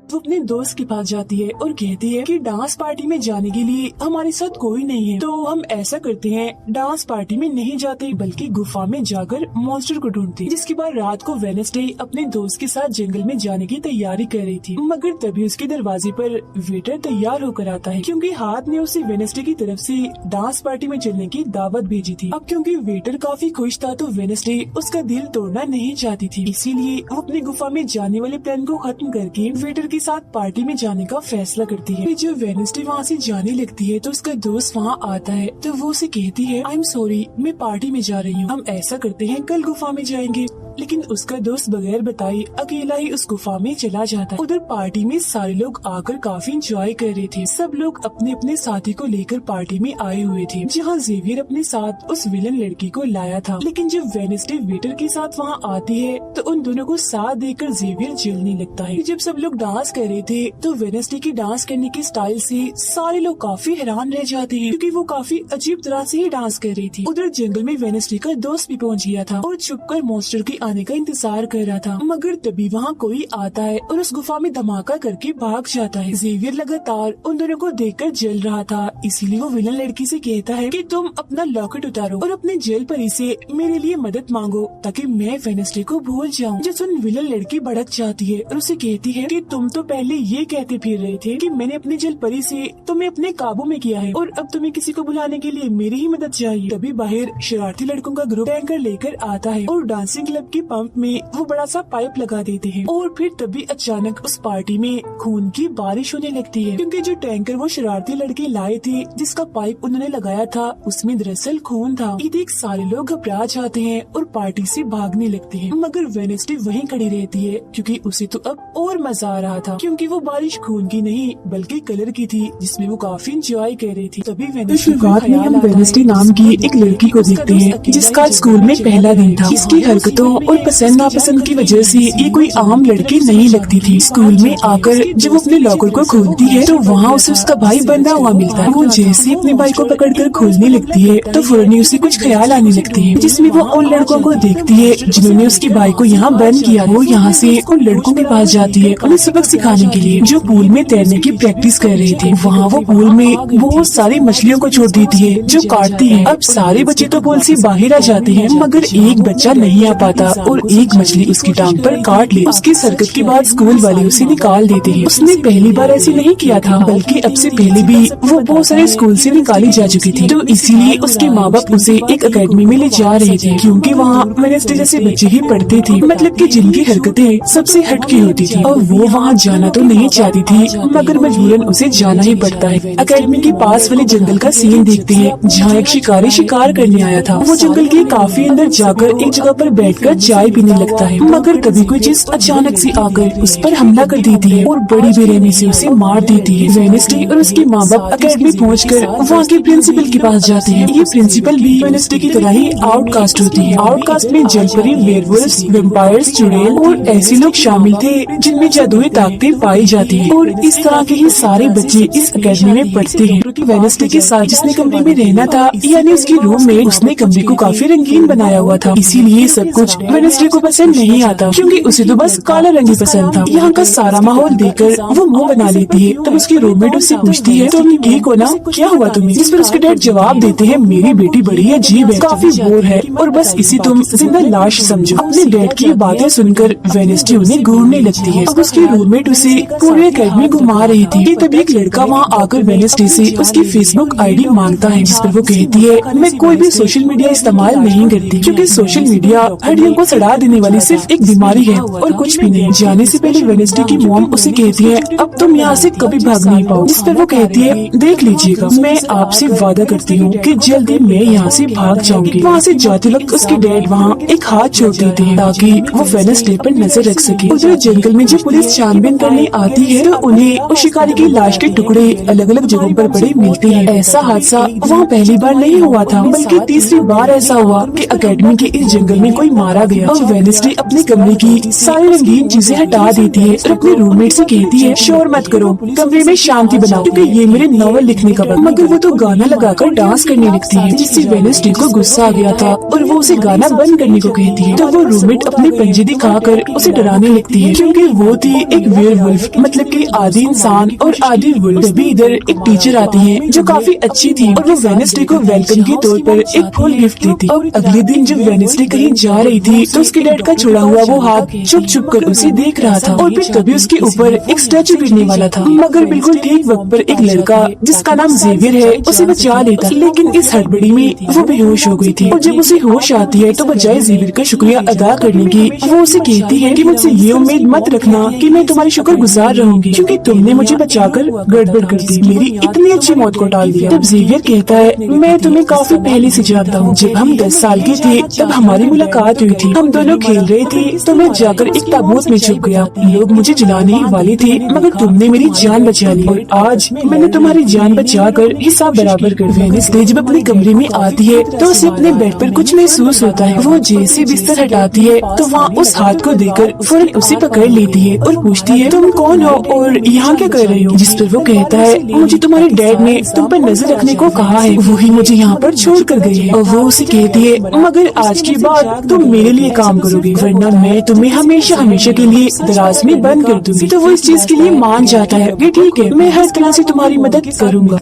वो अपने दोस्त के पास जाती है और कहती है कि डांस पार्टी में जाने के लिए हमारे साथ कोई नहीं है, तो हम ऐसा करते हैं डांस पार्टी में नहीं जाते बल्कि गुफा में जाकर मॉन्स्टर को ढूंढते। जिसके बाद रात को वेडनेसडे अपने दोस्त के साथ जंगल में जाने की तैयारी कर रही थी, मगर तभी उसके दरवाजे पर वेटर तैयार होकर आता है क्योंकि हाथ ने उसे वेडनेसडे की तरफ से डांस पार्टी में चलने की दावत भेजी थी। अब क्योंकि वेटर काफी खुश था तो वेडनेसडे उसका दिल तोड़ना नहीं चाहती थी, इसीलिए वो अपनी गुफा में जाने वाले प्लान को खत्म करके वेटर के साथ पार्टी में जाने का फैसला करती है। जब वेडनेसडे वहाँ से जाने लगती है तो उसका दोस्त वहाँ आता है तो वो उसे कहती है, आई एम सॉरी मैं पार्टी में जा रही हूँ, हम ऐसा करते हैं कल गुफा में जाएंगे। लेकिन उसका दोस्त बगैर बताए अकेला ही उस गुफा में चला जाता है। उधर पार्टी में सारे लोग आकर काफी एंजॉय कर रहे थे। सब लोग अपने अपने साथी को लेकर पार्टी में आए हुए थे, जहाँ जेवियर अपने साथ उस विलन लड़की को लाया था। लेकिन जब वेडनेसडे वेटर के साथ वहाँ आती है तो उन दोनों को साथ देखकर जेवियर जलने लगता है। जब सब लोग डांस कर रहे थे तो वेडनेसडे की डांस करने के स्टाइल से सारे लोग काफी हैरान रह जाते हैं क्योंकि वो काफी अजीब तरह से ही डांस कर रही थी। उधर जंगल में वेडनेसडे का दोस्त भी पहुँच गया था और छुपकर मॉन्स्टर की आने का इंतजार कर रहा था, मगर तभी वहाँ कोई आता है और उस गुफा में धमाका करके भाग जाता है। जेवियर लगातार उन दोनों को देखकर जल रहा था, इसीलिए वो विलन लड़की से कहता है कि तुम अपना लॉकेट उतारो और अपने जेल परी से मेरे लिए मदद मांगो ताकि मैं वेडनेसडे को भूल जाऊँ। जो सुन विलन लड़की भड़क जाती है और उसे कहती है कि तुम तो पहले ये कहते फिर रहे थे कि मैंने अपने जेल परी से तुम्हें अपने काबू में किया है और अब तुम्हें किसी को बुलाने के लिए मेरी ही मदद चाहिए। तभी बाहर शरारती लड़कों का ग्रुप टैंकर लेकर आता है और डांसिंग क्लब की पंप में वो बड़ा सा पाइप लगा देते हैं और फिर तभी अचानक उस पार्टी में खून की बारिश होने लगती है क्योंकि जो टैंकर वो शरारती लड़के लाए थे जिसका पाइप उन्होंने लगाया था उसमें दरअसल खून था। ये देख सारे लोग घबरा जाते हैं और पार्टी से भागने लगते हैं, मगर वेडनेसडे वहीं खड़ी रहती है क्योंकि उसे तो अब और मजा आ रहा था क्योंकि वो बारिश खून की नहीं बल्कि कलर की थी जिसमें वो काफी एंजॉय कर रही थी। तभी शुरुआत में हम वेडनेसडे नाम की एक लड़की को देखते हैं जिसका स्कूल में पहला दिन था। इसकी हरकतों और पसंद नापसंद की वजह से ये कोई आम लड़की नहीं लगती थी। स्कूल में आकर जब वो अपने लॉकर को खोलती है तो वहाँ उसे उसका भाई बंधा हुआ मिलता है। वो जैसे अपने भाई को पकड़कर खोलने लगती है तो फौरन उसे कुछ ख्याल आने लगते हैं जिसमें वो उन लड़कों को देखती है जिन्होंने उसके भाई को यहाँ बंद किया। वो यहाँ से उन लड़कों के पास जाती है उन्हें सबक सिखाने के लिए जो पूल में तैरने की प्रैक्टिस कर रहे थे। वहाँ वो पूल में बहुत सारी मछलियों को छोड़ देती है जो काटती है। अब सारे बच्चे तो पूल से बाहर आ जाते हैं मगर एक बच्चा नहीं आ पाता और एक मछली उसकी टांग पर काट ली। उसकी हरकत के बाद स्कूल वाले उसे निकाल देते हैं। उसने पहली बार ऐसे नहीं किया था, बल्कि अब से पहले भी वो बहुत सारे स्कूल से निकाली जा चुकी थी। तो इसीलिए उसके माँ बाप उसे एक अकेडमी में ले जा रहे थे, क्योंकि वहाँ वेडनेसडे जैसे बच्चे ही पढ़ते थे, मतलब कि जिनकी हरकतें सबसे हटकी होती थी। और वो वहाँ जाना तो नहीं चाहती थी, मगर मजबूरन उसे जाना ही पड़ता है। अकेडमी के पास वाले जंगल का सीन देखते हैं, जहाँ एक शिकारी शिकार करने आया था। वो जंगल के काफी अंदर जाकर एक जगह पर बैठकर चाय पीने लगता है, मगर तभी कोई चीज अचानक से आकर उस पर हमला कर देती है और बड़ी बेरहमी से उसे मार देती है। वेडनेसडे और उसके माँ बाप अकेडमी पहुंचकर वहाँ के प्रिंसिपल के पास जाते हैं। ये प्रिंसिपल भी वेडनेसडे की तरह ही आउटकास्ट होती है। आउटकास्ट में जलपरी, वेयरवुल्व्स, वैम्पायर्स, चुड़ैल और ऐसे लोग शामिल थे जिनमें जादुई ताकतें पाई जाती है। और इस तरह के ही सारे बच्चे इस अकेडमी में पढ़ते हैं। क्योंकि वेडनेसडे के साथ जिसने कमरे में रहना था, यानी उसकी रूम में, उसने कमरे को काफी रंगीन बनाया हुआ था। इसीलिए सब कुछ वेडनेसडे को पसंद नहीं आता, क्योंकि उसे तो बस काला रंग ही पसंद था। यहाँ का सारा माहौल देखकर वो मुंह बना लेती है। तब उसकी रूममेट उससे पूछती है, तुम ठीक हो ना, क्या हुआ तुम्हें? जिस पर उसके डैड जवाब देते हैं, मेरी बेटी बड़ी अजीब है, काफी बोर है और बस इसी तुम जिंदा लाश समझो। अपने डैड की बातें सुनकर वेडनेसडे उन्हें घूरने लगती है। अब उसकी रूममेट उसे पूरे अकेडमी घुमा रही थी कि तभी एक लड़का वहाँ आकर वेडनेसडे से उसकी फेसबुक आईडी मांगता है, जिस पर वो कहती है, मैं कोई भी सोशल मीडिया इस्तेमाल नहीं करती, क्योंकि सोशल मीडिया हड्डियों को सड़ा देने वाली सिर्फ एक बीमारी है और कुछ भी नहीं। जाने से पहले वेडनेसडे की मॉम उसे कहती है, अब तुम यहाँ से कभी भाग नहीं पाओ। जिस पर वो कहती है, देख लीजिएगा, मैं आपसे वादा करती हूँ कि जल्दी मैं यहाँ से भाग जाऊंगी। वहाँ से जाते वक्त उसके डैड वहाँ एक हाथ छोड़ देते हैं ताकि वो वेडनेसडे पर नजर रख सके। उधर जंगल में जब पुलिस छानबीन करने आती है तो उन्हें उस शिकारी की लाश के टुकड़े अलग अलग जगहों पर पड़े मिलते हैं। ऐसा हादसा वहाँ पहली बार नहीं हुआ था, बल्कि तीसरी बार ऐसा हुआ कि अकेडमी के इस जंगल में कोई मारा गया। और वेडनेसडे अपने कमरे की सारी रंगीन चीजें हटा देती है और अपने रूममेट से कहती है, शोर मत करो, कमरे में शांति बनाओ, क्योंकि ये मेरे नॉवल लिखने का वक्त। मगर वो तो गाना लगाकर डांस करने लगती है, जिससे वेडनेसडे को गुस्सा आ गया था और वो उसे गाना बंद करने को कहती है। तो वो रूममेट अपने पंजे दिखाकर उसे डराने लगती है, क्योंकि वो थी एक वेयरवुल्फ, मतलब कि आधी इंसान और आधी वुल्फ। तभी इधर एक टीचर आती है जो काफी अच्छी थी और वो वेडनेसडे को वेलकम के तौर पर एक फूल गिफ्ट देती। और अगले दिन जब वेडनेसडे कहीं जा रही थी तो उसके डैड का छुड़ा हुआ वो हाथ छुप छुप कर उसे देख रहा था। और फिर तभी उसके ऊपर एक स्टैचू गिरने वाला था, मगर बिल्कुल ठीक वक्त पर एक लड़का जिसका नाम जेवियर है उसे बचा लेता। लेकिन इस हड़बड़ी में वो बेहोश हो गई थी और जब उसे होश आती है तो बजाय जेवियर का शुक्रिया अदा करने की, वो उसे कहती है कि मुझसे ये उम्मीद मत रखना कि मैं तुम्हारी शुक्रगुजार रहूंगी, क्योंकि तुमने मुझे बचाकर गड़बड़ कर दी, मेरी इतनी अच्छी मौत को टाल दिया। तब जेवियर कहता है, मैं तुम्हें काफी पहले से जानता हूँ। जब हम 10 साल के थे तब हमारी मुलाकात हुई थी, हम दोनों खेल रहे थे तो मैं जाकर एक ताबूत में छुप गया। लोग मुझे जलाने ही वाले थे, मगर तुमने मेरी जान बचा ली और आज मैंने तुम्हारी जान बचाकर हिसाब बराबर कर दिया। वेडनेसडे जब अपने कमरे में आती है तो उसे अपने बेड पर कुछ महसूस होता है। वो जैसे बिस्तर हटाती है तो वहाँ उस हाथ को देखकर फौरन उसे पकड़ लेती है और पूछती है, तुम कौन हो और यहाँ क्या कर रही हो? जिस पर वो कहता है, मुझे तुम्हारे डैड ने तुम पर नजर रखने को कहा है, वही मुझे यहाँ पर छोड़ कर गए हैं। और वो उसे कहती है, मगर आज के बाद तुम मेरे लिए काम करोगे, वरना मैं तुम्हें हमेशा हमेशा के लिए दराज में बंद कर दूंगी। तो वो इस चीज के लिए मान जाता है कि ठीक है, मैं हर तरह से तुम्हारी मदद करूंगा।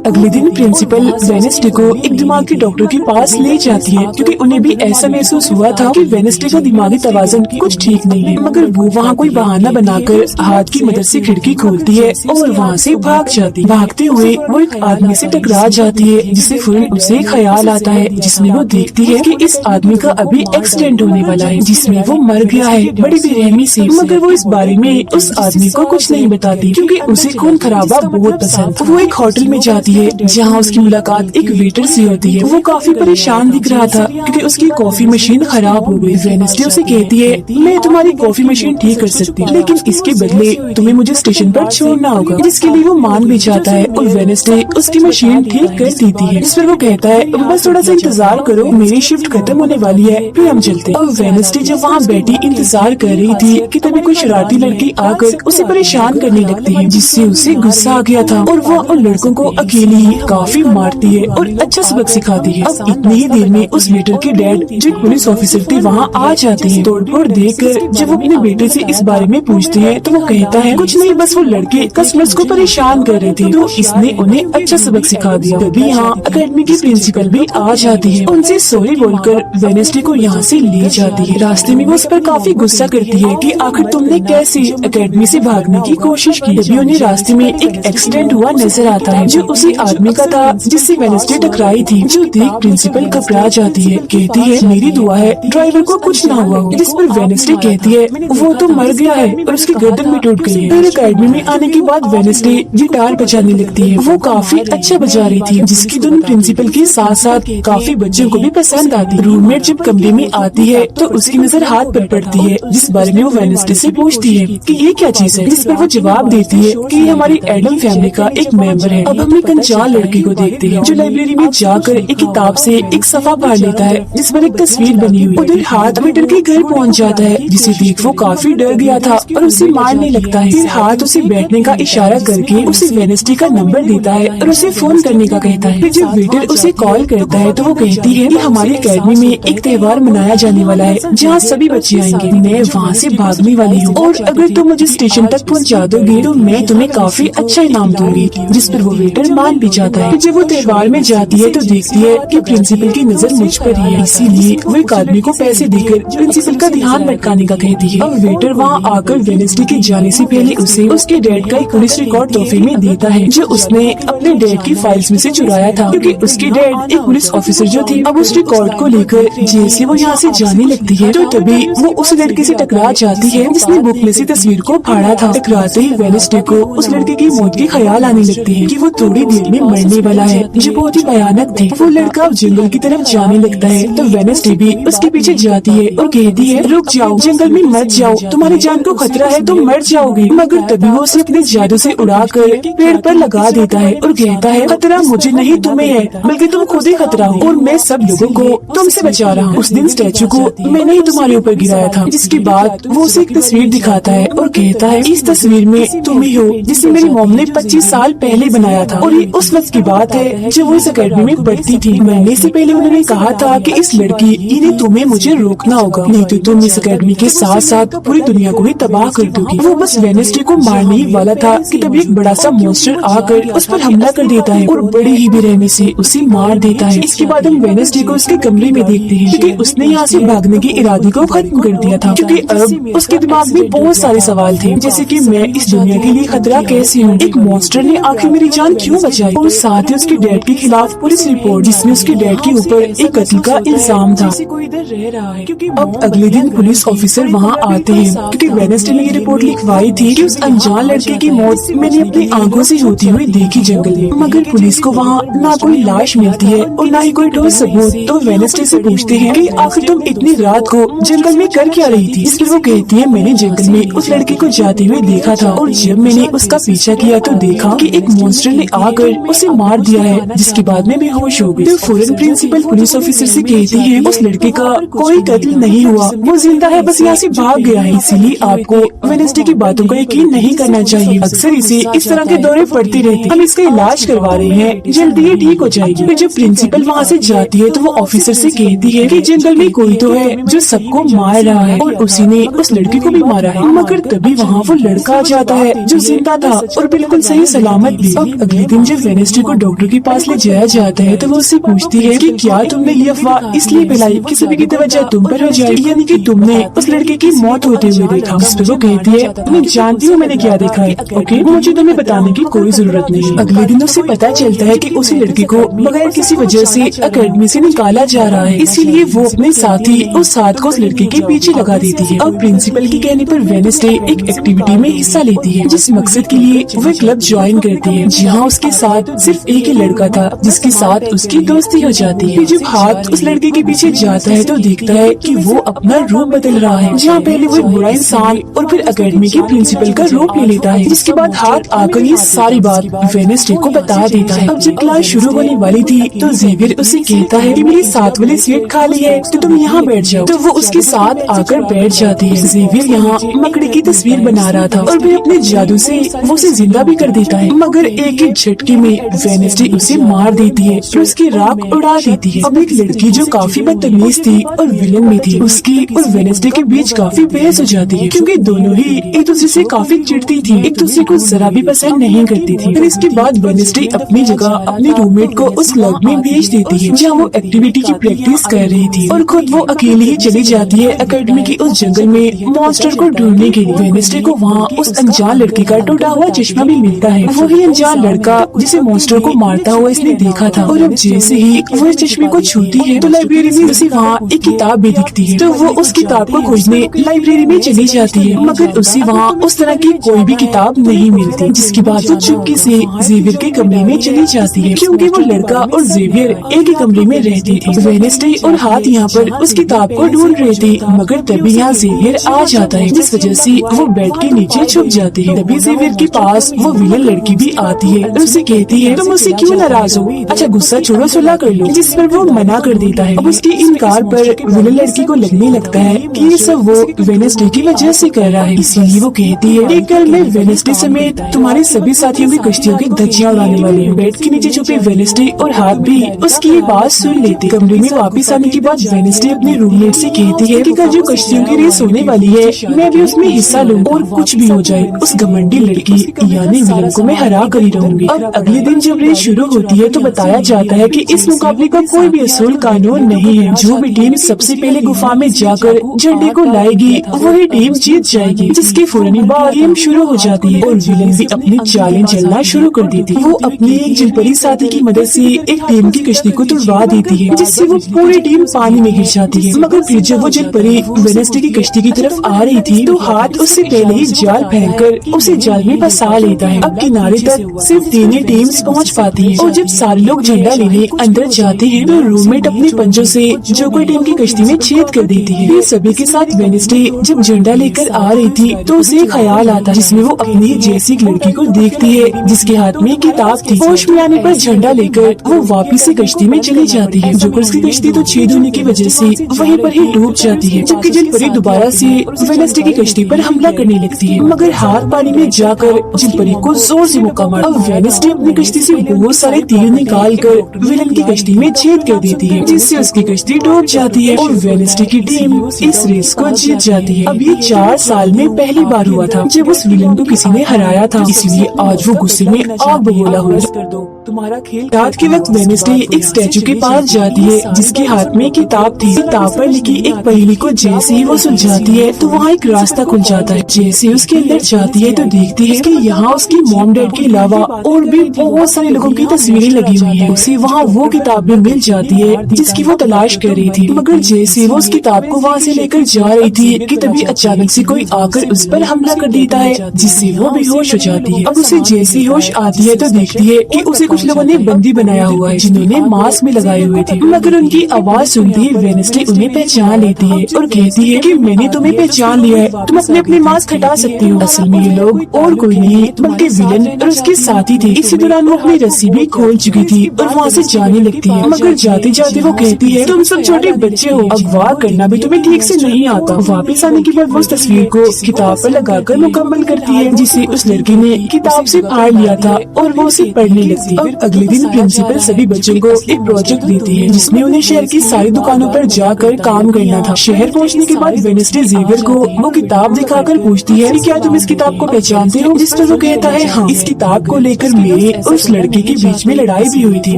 अगले दिन प्रिंसिपल वेडनेसडे को एक दिमाग के डॉक्टर के पास ले जाती है, क्योंकि उन्हें भी ऐसा महसूस हुआ था कि वेडनेसडे का दिमागी तवाज़ुन कुछ ठीक नहीं है। मगर वो वहाँ कोई बहाना बनाकर हाथ की मदद से खिड़की खोलती है और वहाँ से भाग जाती है। भागते हुए वो एक आदमी से टकरा जाती है, जिससे फौरन उसे ख्याल आता है, जिसमें वो देखती है कि इस आदमी का अभी एक्सीडेंट होने वाला है, जिसमें वो मर गया है बड़ी बेरहमी से। मगर वो इस बारे में उस आदमी को कुछ नहीं बताती, क्योंकि उसे खून खराबा बहुत पसंद। वो एक होटल में जाती है जहाँ उसकी मुलाकात एक वेटर से होती है। वो काफी परेशान दिख रहा था क्योंकि उसकी कॉफी मशीन खराब हो गई। वेडनेसडे उसे कहती है, मैं तुम्हारी कॉफी मशीन ठीक कर सकती हूँ, लेकिन इसके बदले तुम्हें मुझे स्टेशन पर छोड़ना होगा। जिसके लिए वो मान भी जाता है और वेडनेसडे उसकी मशीन ठीक कर देती है। इस पर वो कहता है, बस थोड़ा सा इंतजार करो, मेरी शिफ्ट खत्म होने वाली है, फिर हम चलते हैं। और वेडनेसडे जब वहाँ बैठी इंतजार कर रही थी कि तभी कोई शरारती लड़की आकर उसे परेशान करने लगती है, जिससे उसे गुस्सा आ गया था और वो उन लड़कों को अकेले ही काफी मारती है और अच्छा सबक सिखाती है। अब इतनी ही देर में उस वेटर के डैड जो एक पुलिस ऑफिसर थे वहाँ आ जाते हैं। तोड़फोड़ देखकर जब वो अपने बेटे से इस बारे में पूछते हैं तो वो कहता है, कुछ नहीं, बस वो लड़के कस्टमर्स को परेशान कर रहे थे, तो इसने उन्हें अच्छा सबक सिखा दिया। तभी यहाँ अकेडमी की प्रिंसिपल भी आ जाती है। उनसे सॉरी बोलकर वेडनेसडे वेडनेसडे को यहाँ से ले जाती है। रास्ते में वो उस पर काफी गुस्सा करती है कि आखिर तुमने कैसे एकेडमी से भागने की कोशिश की। तभी उन्हें रास्ते में एक एक्सीडेंट हुआ नजर आता है जो उसी आदमी का था जिससे वेडनेसडे टकराई थी, जो देख प्रिंसिपल घबरा जाती है। कहती है मेरी दुआ है ड्राइवर को कुछ ना हुआ हो, जिस पर वेडनेसडे कहती है वो तो मर गया है और उसकी गर्दन भी टूट गई है। फिर एकेडमी में आने के बाद वेडनेसडे गिटार बजाने लगती है। वो काफी अच्छा बजा रही थी जिसकी धुन प्रिंसिपल के साथ साथ काफी बच्चों को भी पसंद आती। रूममेट जब कमरे में आती है तो उसकी नजर हाथ पर पड़ती है, जिस बारे में वो वेडनेसडे से पूछती है कि ये क्या चीज है, जिस पर वो जवाब देती है कि ये हमारी एडम फैमिली का एक मेंबर है। अब हम एक अनजान लड़के को देखते हैं जो लाइब्रेरी में जाकर एक किताब से एक सफा पढ़ लेता है जिस पर एक तस्वीर बनी हुई। उधर हाथ में डर के घर पहुंच जाता है, जिसे देख वो काफी डर गया था और उसे मारने लगता है। फिर हाथ उसे बैठने का इशारा करके उसे वेडनेसडे का नंबर देता है और उसे फोन करने का कहता है। फिर जब वेटर उसे कॉल करता है तो वो कहती है कि हमारी एकेडमी में एक त्योहार मनाया जाने वाला है जहाँ सभी बच्चे आएंगे। मैं वहाँ से भागने वाली हूँ और अगर तुम मुझे स्टेशन तक पहुँचा दोगे तो मैं तुम्हें काफी अच्छा इनाम दूंगी, जिस पर वो वेटर मान भी जाता है। जब वो त्योहार में जाती है तो देखती है कि प्रिंसिपल की नजर मुझ पर ही है, इसीलिए वो एक आदमी को पैसे देकर प्रिंसिपल का ध्यान भटकाने का कहती है। अब वेटर वहाँ आकर वेडनेसडे के जाने से पहले उसे उसके डैड का एक पुलिस रिकॉर्ड तोहफे में देता है जो उसने अपने डैड की फाइल्स में से चुराया था, क्योंकि उसके डैड एक पुलिस ऑफिसर जो थे। अब उस रिकॉर्ड को लेकर जैसे वो यहाँ से जाने लगती है तो तभी वो उस लड़के से टकरा जाती है जिसने बुक में से तस्वीर को फाड़ा था। टकराते ही वेडनेसडे को उस लड़के की मौत के ख्याल आने लगते हैं कि वो थोड़ी देर में मरने वाला है, जो बहुत ही भयानक थे। वो लड़का अब जंगल की तरफ जाने लगता है तो वेडनेसडे भी उसके पीछे जाती है और कहती है रुक जाओ, जंगल में मत जाओ, तुम्हारी जान को खतरा है, तुम मर जाओगे। मगर तभी वो उसे अपने जादू से उड़ाकर पेड़ पर लगा देता है और कहता है खतरा मुझे नहीं तुम्हें है, बल्कि तुम खुद ही खतरा हो और मैं सब लोगों को तुमसे बचा रहा हूँ। उस दिन स्टैचू को मैंने ही तुम्हारे ऊपर गिराया था। जिसके बाद वो उसे एक तस्वीर दिखाता है और कहता है इस तस्वीर में तुम ही हो जिसे मेरी मॉम ने 25 साल पहले बनाया था। और ये उस वक्त की बात है जब वो इस एकेडमी में पढ़ती थी। मरने से पहले उन्होंने कहा था कि इस लड़की इन्हें तुम्हें मुझे रोकना होगा, नहीं तो तुम इस एकेडमी के साथ साथ पूरी दुनिया को भी तबाह कर दोगी। वो बस वेडनेसडे को मारने ही वाला था कि तभी एक बड़ा सा मॉन्स्टर आकर उस पर हमला कर देता है और बड़े ही बेरहमी से उसे मार देता है। इसके बाद हम वेडनेसडे को उसके कमरे में देखते हैं क्योंकि उसने यहाँ से भागने के इरादे को खत्म कर दिया था, क्योंकि अब उसके दिमाग में बहुत सारे सवाल थे, जैसे कि मैं इस दुनिया के लिए खतरा कैसे हूँ, एक मॉन्स्टर ने आखिर मेरी जान क्यों बचाई, और साथ ही उसके डैड के खिलाफ पुलिस रिपोर्ट जिसमें उसके डैड के ऊपर एक कत्ल का इल्जाम था। कोई इधर रह रहा है क्योंकि अब अगले दिन पुलिस ऑफिसर वहाँ आते हैं क्योंकि वेडनेसडे ने ये रिपोर्ट लिखवाई थी कि उस अनजान लड़के की मौत मैंने अपनी आंखों से होती हुई देखी जंगल में। मगर पुलिस को वहाँ ना कोई लाश मिलती है और ना ही कोई ठोस सबूत। तो वेडनेसडे से पूछते हैं कि आखिर तुम इतनी रात को जंगल में कर क्या रही थी। इसलिए वो कहती है मैंने जंगल में उस लड़के को जाते हुए देखा था और जब मैंने उसका पीछा किया तो देखा कि एक मॉन्स्टर ने आकर उसे मार दिया है, जिसके बाद में बेहोश हो गई। तो फौरन प्रिंसिपल पुलिस ऑफिसर से कहती है उस लड़के का कोई कत्ल नहीं हुआ, वो जिंदा है, बस यहाँ से भाग गया है। इसीलिए आपको वेडनेसडे की बातों का यकीन नहीं करना चाहिए। अक्सर इसे इस तरह के दौरे पड़ते रहते, हम इसका इलाज करवा रहे हैं, जल्दी ये ठीक हो जाएगी। फिर जब प्रिंसिपल वहाँ से जाती है तो वो ऑफिसर से कहती है कि जंगल में कोई तो है जो सबको मार रहा है और उसी ने उस लड़के को भी मारा है। मगर तभी वहाँ वो लड़का आ जाता है जो जिंदा था और बिल्कुल सही सलामत भी। अब अगले दिन जब वेडनेसडे को डॉक्टर के पास ले जाया जाता है तो वो उससे पूछती है कि क्या तुमने ये अफवाह इसलिए फैलाई कि सभी की तवज्जो तुम पर हो जाए, यानी कि तुमने उस लड़के की मौत होते हुए देखा। इस पर वो कहती है मैं जानती हूँ मैंने क्या देखा है, ओके, मुझे तुम्हें बताने की कोई जरूरत नहीं। अगले दिन उसे पता चलता है कि उसी लड़के को बगैर किसी वजह से एकेडमी से निकाला जा रहा है, इसीलिए वो अपने साथी उस साथ को उस लड़के के पीछे लगा देती है। अब प्रिंसिपल के कहने पर वेडनेसडे एक एक्टिविटी में हिस्सा लेती है जिस मकसद के लिए वो क्लब ज्वाइन करती है, जहाँ उसके साथ सिर्फ एक ही लड़का था जिसके साथ उसकी दोस्ती हो जाती है। जब हाथ उस लड़के के पीछे जाता है तो देखता है कि वो अपना रूप बदल रहा है, जहाँ पहले वो एक बुरा इंसान और फिर एकेडमी के प्रिंसिपल का रूप ले लेता है। जिसके बाद हाथ आकर ये सारी बात वेडनेसडे को बता देता है। अब जब क्लास शुरू होने वाली थी तो जेवियर उसे कहता है कि मेरी साथ वाली सीट खाली है तो तुम यहाँ बैठ जाओ। तो वो उसके साथ आकर बैठ जाती है। जेवियर यहाँ मकड़ी की तस्वीर बना रहा था और फिर अपने जादू से वो उसे जिंदा भी कर देता है, मगर एक ही झटके में वेडनेसडे उसे मार देती है और उसकी राख उड़ा देती है। अब एक लड़की जो काफी बदतमीज थी और विलन में थी, उसकी और वेडनेसडे के बीच काफी बहस हो जाती है क्योंकि दोनों ही एक दूसरे से काफी चिढ़ती थी, एक दूसरे को जरा भी पसंद नहीं करती थी। फिर इसके बाद वेडनेसडे अपनी जगह अपने रूममेट को उस क्लब में भेज देती है जहाँ वो एक्टिविटी की प्रैक्टिस कर रहे रही थी और खुद वो अकेली ही चली जाती है एकेडमी की उस जंगल में मॉन्स्टर को ढूंढने के लिए। वेडनेसडे को वहाँ उस अनजान लड़के का टूटा हुआ चश्मा भी मिलता है। वही अनजान लड़का जिसे मॉन्स्टर को मारता हुआ इसने देखा था। और अब जैसे ही वो इस चश्मे को छूती है तो लाइब्रेरी में उसे वहाँ एक किताब भी दिखती है। तो वो उस किताब को खोजने लाइब्रेरी में चली जाती है, मगर उसे वहाँ उस तरह की कोई भी किताब नहीं मिलती। जिसके बाद वो चुपके से जेवियर के कमरे में चली जाती है, क्योंकि वो लड़का और जेवियर एक ही कमरे में रहते थे। वेडनेसडे और हाथ यहाँ पर उस किताब को ढूंढ रहे थे, मगर तभी यहाँ जेवियर आ जाता है, जिस वजह से वो बेड के नीचे छुप जाते हैं। तभी जेवियर के पास वो विलन लड़की भी आती है और उसे कहती है, तुम मुझसे क्यों नाराज हो? अच्छा गुस्सा छोड़ो, सुलह कर लो। जिस पर वो मना कर देता है। अब उसके इनकार पर विलन लड़की को लगने लगता है कि ये सब वो वेडनेसडे की वजह से कर रहा है। इसीलिए वो कहती है कि कल मैं वेडनेसडे समेत तुम्हारे सभी साथियों की कश्तियों की धज्जियां उड़ाने वाली हूँ। बेड के नीचे छुपे वेडनेसडे और हाथ भी उसकी ये बात सुन लेते। कमरे में वापस आने के बाद वेडनेसडे अपने रूममेट से कहती है कि कल जो कश्तियों की रेस होने वाली है मैं भी उसमें हिस्सा लूँ और कुछ भी हो जाए उस घमंडी लड़की यानी विलन को मैं हरा कर ही रहूंगी। अब अगले दिन जब रेस शुरू होती है तो बताया जाता है कि इस मुकाबले का कोई भी असूल कानून नहीं है। जो भी टीम सबसे पहले गुफा में जाकर झंडे को लाएगी वही टीम जीत जाएगी। जिसके फौरन बाद गेम शुरू हो जाती है और विलन भी अपनी चालें चलना शुरू कर देती है। वो अपनी एक जलपरी साथी की मदद से एक टीम की कश्ती को तुड़वा देती है, जिससे वो पूरी टीम पानी में गिर जाती है। मगर फिर जब वो जलपरी वेडनेसडे की कश्ती की तरफ आ रही थी तो हाथ उससे पहले ही जाल फेंककर उसे जाल में फंसा लेता है। अब किनारे तक सिर्फ 3 ही टीम्स पहुंच पाती है और जब सारे लोग झंडा लेने अंदर जाते हैं तो रूममेट अपने पंजों से जोकर टीम की कश्ती में छेद कर देती है। फिर सभी के साथ वेडनेसडे जब झंडा लेकर आ रही थी तो उसे एक ख्याल आता जिसमें वो अपनी जैसी एक लड़की को देखती है जिसके हाथ में किताब थी। होश में आने पर झंडा लेकर वो वापिस से कश्ती में चली जाती है। जोकर की कश्ती तो छेद होने की वजह से वहीं पर ही डूब जाती है, जबकि जलपरी दोबारा से वेडनेसडे की कश्ती पर हमला करने लगती है, मगर हाथ पानी में जाकर जलपरी को जोर से मुक्का मार। अब वेडनेसडे अपनी कश्ती से बहुत सारे तीर निकाल कर विलन की कश्ती में छेद कर देती है, जिससे उसकी कश्ती डूब जाती है और वेडनेसडे की टीम इस रेस को जीत जाती है। अब ये 4 साल में पहली बार हुआ था जब उस विलन को किसी ने हराया था, इसलिए आज वो गुस्से में आग बबूला हुआ। कर दो तुम्हारा खेल। रात के वक्त वेडनेसडे एक स्टैचू के पास जाती है जिसके हाथ में किताब थी। किताब पर लिखी एक पहेली को जैसे ही वो सुलझाती है तो वहाँ एक रास्ता खुल जाता है। जैसे उसके अंदर जाती है तो देखती है कि यहाँ उसकी मॉम डैड के अलावा और भी बहुत सारे लोगों की तस्वीरें लगी हुई है। उसे वहाँ वो किताब भी मिल जाती है जिसकी वो तलाश कर रही थी, मगर जैसे वो उस किताब को वहाँ से लेकर जा रही थी कि तभी अचानक से कोई आकर उस पर हमला कर देता है, जिससे वो बेहोश हो जाती है। अब उसे जैसे ही होश आती है तो देखती है कि उसे कुछ लोगों ने बंदी बनाया हुआ है जिन्होंने मास्क में लगाए हुए थे, मगर उनकी आवाज सुनती ही वेडनेसडे उन्हें पहचान लेती है और कहती है कि मैंने तुम्हें पहचान लिया है, तुम अपने मास्क हटा सकती हो। असल में ये लोग और कोई नहीं बल्कि विलन और उसके साथी थे। इसी दौरान वो अपनी रस्सी भी खोल चुकी थी और वहाँ से जाने लगती है, मगर जाते जाते वो कहती है तुम सब छोटे बच्चे हो, अगवा करना भी तुम्हें ठीक से नहीं आता। वापस आने के बाद वो उस तस्वीर को किताब पर लगाकर मुकम्मल करती है जिसे उस लड़की ने किताब से फाड़ लिया था और वो उसे पढ़ने लगती है। अगले दिन प्रिंसिपल सभी बच्चों को एक प्रोजेक्ट देती है जिसमें उन्हें शहर की सारी दुकानों पर जाकर काम करना था। शहर पहुंचने के बाद वेडनेसडे जेवियर को वो किताब दिखाकर पूछती है कि क्या तुम इस किताब को पहचानते हो? जिस पर वो कहता है हाँ, इस किताब को लेकर मेरे और उस लड़के के बीच में लड़ाई भी हुई थी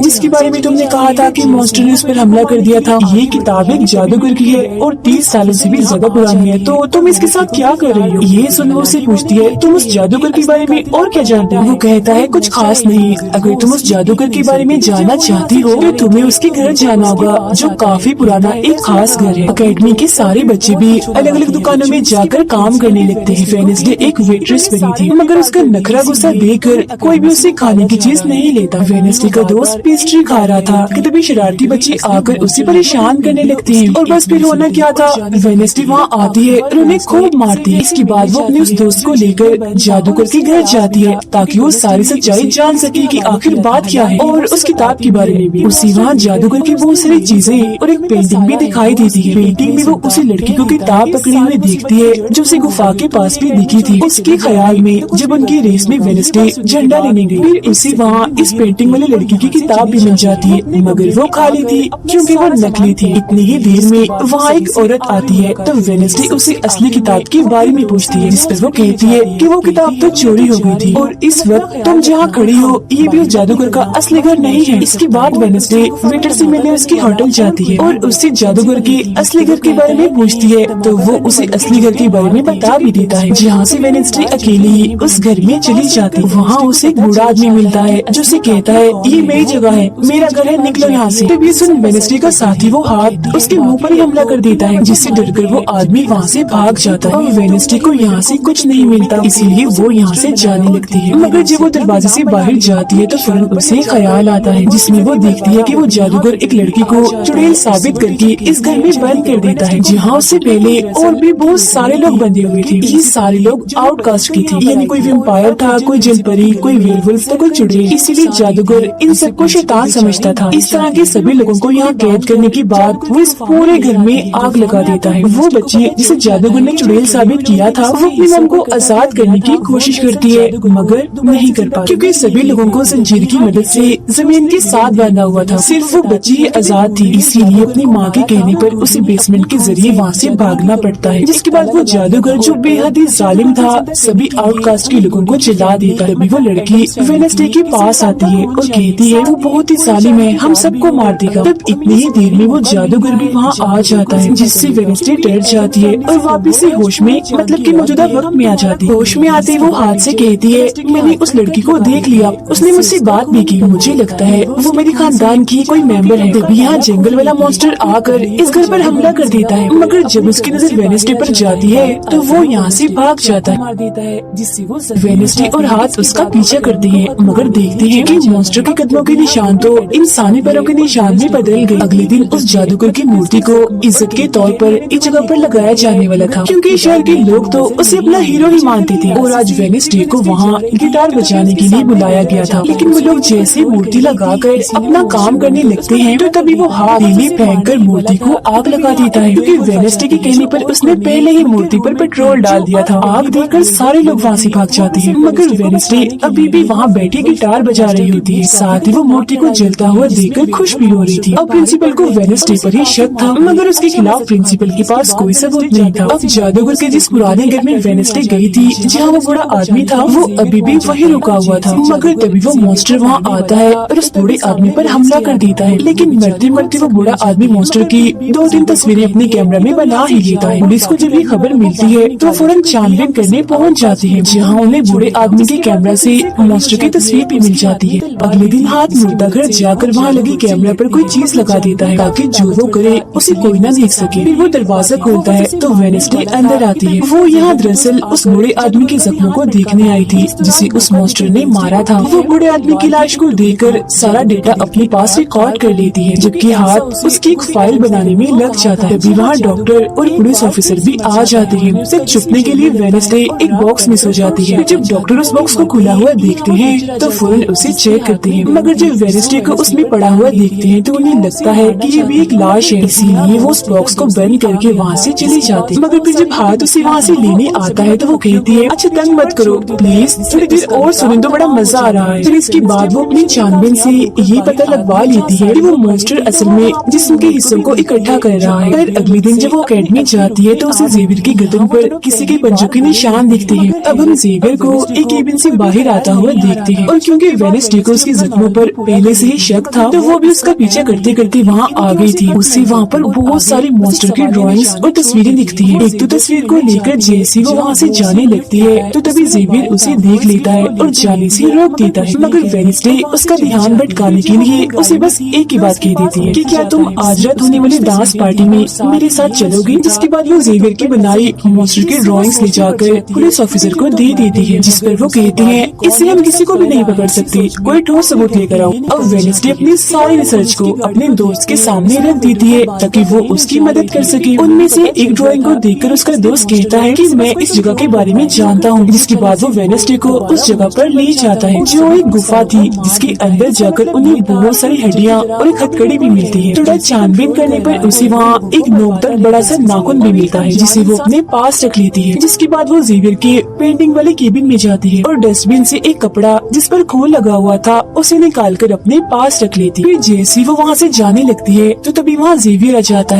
जिसके बारे में तुमने कहा था कि मॉन्स्टर ने उस पर हमला कर दिया था। ये किताब एक जादूगर की है और 30 सालों से भी ज्यादा पुरानी है, तो तुम इसके साथ क्या कर रही हो? ये सुन वो उससे पूछती है तुम उस जादूगर के बारे में और क्या जानते हो? वो कहता है कुछ खास नहीं, अगर तुम उस जादूगर के बारे में जानना चाहती हो तो तुम्हें उसके घर जाना होगा जो काफी पुराना एक खास घर है। अकेडमी के सारे बच्चे भी अलग अलग दुकानों में जाकर काम करने लगते हैं। वेडनेसडे एक वेट्रेस बनी थी, मगर उसका नखरा गुस्सा देखकर कोई भी उसे खाने की चीज नहीं लेता। वेडनेसडे का दोस्त पेस्ट्री खा रहा था कि तभी शरारती बच्चे आकर उसे परेशान करने लगते हैं और बस फिर होना क्या था, वेडनेसडे वहाँ आती है और उन्हें खूब मारती है। इसके बाद वो अपने उस दोस्त को लेकर जादूगर के घर जाती है ताकि वो सारी सच्चाई जान सके कि आखिर बात क्या है और उस किताब के बारे में भी। उसी वहाँ जादूगर की बहुत सारी चीजें और एक पेंटिंग भी दिखाई देती है। पेंटिंग में वो उसी लड़की को किताब पकड़ी हुई देखती है जो उसे गुफा के पास भी दिखी थी। उसके ख्याल में जब उनकी रेस में वेडनेसडे झंडा लेने गई, फिर उसे वहाँ इस पेंटिंग वाली लड़की की किताब भी मिल जाती है, मगर वो खाली थी क्योंकि वो नकली थी। इतनी ही देर में वहाँ एक औरत आती है तो वेडनेसडे उसे असली किताब के बारे में पूछती है, जिस पर वो कहती है कि वो किताब तो चोरी हो गई थी और इस वक्त तुम जहाँ खड़ी हो ये भी उस जादू जादूगर का असली घर नहीं है। इसके बाद वेडनेसडे वेटर से मिलने उसकी होटल जाती है और उससे जादूगर के असली घर के बारे में पूछती है, तो वो उसे असली घर के बारे में बता भी देता है। जहाँ से वेडनेसडे अकेली ही उस घर में चली जाती है। वहाँ उसे एक बूढ़ा आदमी मिलता है जो उसे कहता है, ये मेरी जगह है, मेरा घर है, निकलो यहाँ से। तब ये सुन वेडनेसडे का साथी वो हाथ उसके मुंह पर ही हमला कर देता है, जिससे डरकर वो आदमी वहाँ से भाग जाता है। वेडनेसडे को यहाँ से कुछ नहीं मिलता, इसीलिए वो यहाँ से जाने लगती है। मगर जब वो दरवाजे से बाहर जाती है तो फौरन उसे ख्याल आता है, जिसमें वो देखती है कि वो जादूगर एक लड़की को चुड़ैल साबित करके इस घर में बंद कर देता है, जहाँ उससे पहले और भी बहुत सारे लोग बंधे हुए थे। ये सारे लोग आउटकास्ट की थे, यानी कोई वेम्पायर था, कोई जलपरी, कोई वेयरवुल्फ तो कोई चुड़ैल। इसीलिए जादूगर इन सबको शैतान समझता था। इस तरह के सभी लोगों को यहाँ कैद करने के बाद वो इस पूरे घर में आग लगा देता है। वो बच्ची जिसे जादूगर ने चुड़ैल साबित किया था, वो अपने मन को आजाद करने की कोशिश करती है, मगर नहीं कर पाती, क्योंकि सभी लोगों को जंजीर की मदद से जमीन के साथ बांधा हुआ था। सिर्फ वो बच्ची ही आजाद थी, इसीलिए अपनी माँ के कहने पर उसे बेसमेंट के जरिए वहाँ से भागना पड़ता है। जिसके बाद वो जादूगर जो बेहद ही जालिम था, सभी आउटकास्ट के लोगों को जला देता है। तभी वो लड़की वेडनेसडे के पास आती है और कहती है, वो बहुत ही जालिम है, हम सबको मार देगा। तब इतनी ही देर में वो जादूगर भी वहाँ आ जाता है, जिससे वेडनेसडे डर जाती है और वापस से होश में, मतलब कि मौजूदा वक्त में आ जाती है। होश में आते वो हाथ से कहती है, मैंने उस लड़की को देख लिया, उसने मुझसे बात भी की, मुझे लगता है वो मेरे खानदान की कोई मेंबर है। तभी यहाँ जंगल वाला मॉन्स्टर आकर इस घर पर हमला कर देता है, मगर जब उसकी नजर वेडनेसडे पर जाती है तो वो यहाँ से भाग जाता है, मार देता है, जिससे वो वेडनेसडे और हाथ उसका पीछा करते हैं, मगर देखते हैं कि मॉन्स्टर के कदमों के निशान तो इंसानी पैरों के निशान में बदल गए। अगले दिन उस जादूगर की मूर्ति को इज्जत के तौर पर एक जगह पर लगाया जाने वाला था, क्योंकि शहर के लोग तो उसे अपना हीरो ही मानते थे। और आज वेडनेसडे को वहाँ गिटार बजाने के लिए बुलाया गया था, लेकिन वो लोग जैसे मूर्ति लगाकर अपना काम करने लगते हैं तो तभी वो हाथ में फेंक कर मूर्ति को आग लगा देता है, क्योंकि वेडनेसडे के कहने पर उसने पहले ही मूर्ति पर पेट्रोल डाल दिया था। आग देखकर सारे लोग वहाँ से भाग जाते हैं, मगर वेडनेसडे अभी भी वहाँ बैठी गिटार बजा रही होती है। साथ ही वो मूर्ति को जलता हुआ देखकर खुश भी हो रही थी। अब प्रिंसिपल को वेडनेसडे पर ही शक था, मगर उसके खिलाफ प्रिंसिपल के पास कोई सबूत नहीं था। अब जादूगर के जिस पुराने घर में वेडनेसडे गई थी, जहाँ वो बूढ़ा आदमी था, वो अभी भी वहीं रुका हुआ था, मगर तभी वो मॉन्स्टर वहाँ आता है और उस बूढ़े आदमी पर हमला कर देता है। लेकिन मरते मरते वो बूढ़ा आदमी मॉन्स्टर की 2-3 तस्वीरें अपने कैमरा में बना ही लेता है। पुलिस को जब ये खबर मिलती है तो फौरन छानबीन करने पहुँच जाती है, जहाँ उन्हें बूढ़े आदमी के कैमरा से मॉन्स्टर की तस्वीर भी मिल जाती है। अगले दिन हाथ मुर्दाघर जाकर वहाँ लगी कैमरा पर कोई चीज लगा देता है, ताकि जो वो करे उसे कोई न देख सके। फिर वो दरवाजा खोलता है तो वेडनेसडे अंदर आती है। वो यहाँ दरअसल उस बूढ़े आदमी के जख्मों को देखने आई थी, जिसे उस मॉन्स्टर ने मारा था। वो बूढ़े आदमी की लाश को देखकर सारा डेटा अपने पास रिकॉर्ड कर लेती है, जबकि हाथ उसकी एक फाइल बनाने में लग जाता है। तभी वहाँ डॉक्टर और पुलिस ऑफिसर भी आ जाते हैं। सिर्फ छुपने के लिए वेडनेसडे एक बॉक्स मिस हो जाती है। जब डॉक्टर उस बॉक्स को खुला हुआ देखते हैं तो फौरन उसे चेक करते हैं, मगर जब वेडनेसडे को उसमें पड़ा हुआ देखते हैं तो उन्हें लगता है कि ये भी एक लाश है, इसीलिए वो उस बॉक्स को बंद करके वहाँ से चले जाते हैं। मगर फिर जब हाथ उसे वहाँ से लेने आता है तो वो कहती है, अच्छा तंग मत करो प्लीज, थोड़ी देर और सुने तो बड़ा मजा आ रहा है। फिर इसके बाद वो अपनी छानबीन से ये पता लगवा लेती है कि वो मॉन्स्टर असल में जिस्म के हिस्सों को इकट्ठा कर रहा है। फिर अगले दिन जब वो अकेडमी जाती है तो उसे जेवियर की गर्दन पर किसी के पंजों के निशान दिखते हैं। अब हम जेवियर को एक केबिन से बाहर आता हुआ देखते हैं, और क्योंकि वेडनेसडे को उसके जख्मों पर पहले से ही शक था तो वो भी उसका पीछा करते करते वहाँ आ गई थी। उससे वहाँ पर बहुत सारे मॉन्स्टर की ड्राइंग्स और तस्वीरें दिखती हैं। एक तो तस्वीर को लेकर जैसे वो वहाँ से जाने लगती है तो तभी जेवियर उसे देख लेता है और जाने से रोक देता है, मगर वेडनेसडे उसका ध्यान भटकाने के लिए उसे बस एक ही बात कह देती है कि क्या तुम आज रात होने वाली डांस पार्टी में मेरे साथ चलोगे। जिसके बाद वो जेवियर की बनाई मॉन्स्टर की ड्राइंग्स ले जाकर पुलिस ऑफिसर को दे देती है, जिस पर वो कहते हैं इससे हम किसी को भी नहीं पकड़ सकते, कोई ठोस सबूत लेकर आओ। अब वेडनेसडे अपनी सारी रिसर्च को अपने दोस्त के सामने रख देती है ताकि वो उसकी मदद कर सके। उनमें से एक ड्राइंग को देखकर उसका दोस्त कहता है कि मैं इस जगह के बारे में जानता हूँ, जिसके बाद वो वेडनेसडे को उस जगह पर ले जाता है जो एक गुफा थी, जिसके अंदर जाकर उन्हें बहुत सारी हड्डियाँ और एक हथकड़ी भी मिलती है। थोड़ा छानबीन करने पर उसे वहाँ एक नोकदार बड़ा सा नाखून भी मिलता है, जिसे वो अपने पास रख लेती है। जिसके बाद वो जेवियर के पेंटिंग वाले केबिन में जाती है और डस्टबिन से एक कपड़ा जिस पर खून लगा हुआ था उसे निकाल कर अपने पास रख लेती है। फिर जैसे वो वहाँ से जाने लगती है तो तभी वहाँ जेवियर आ जाता है।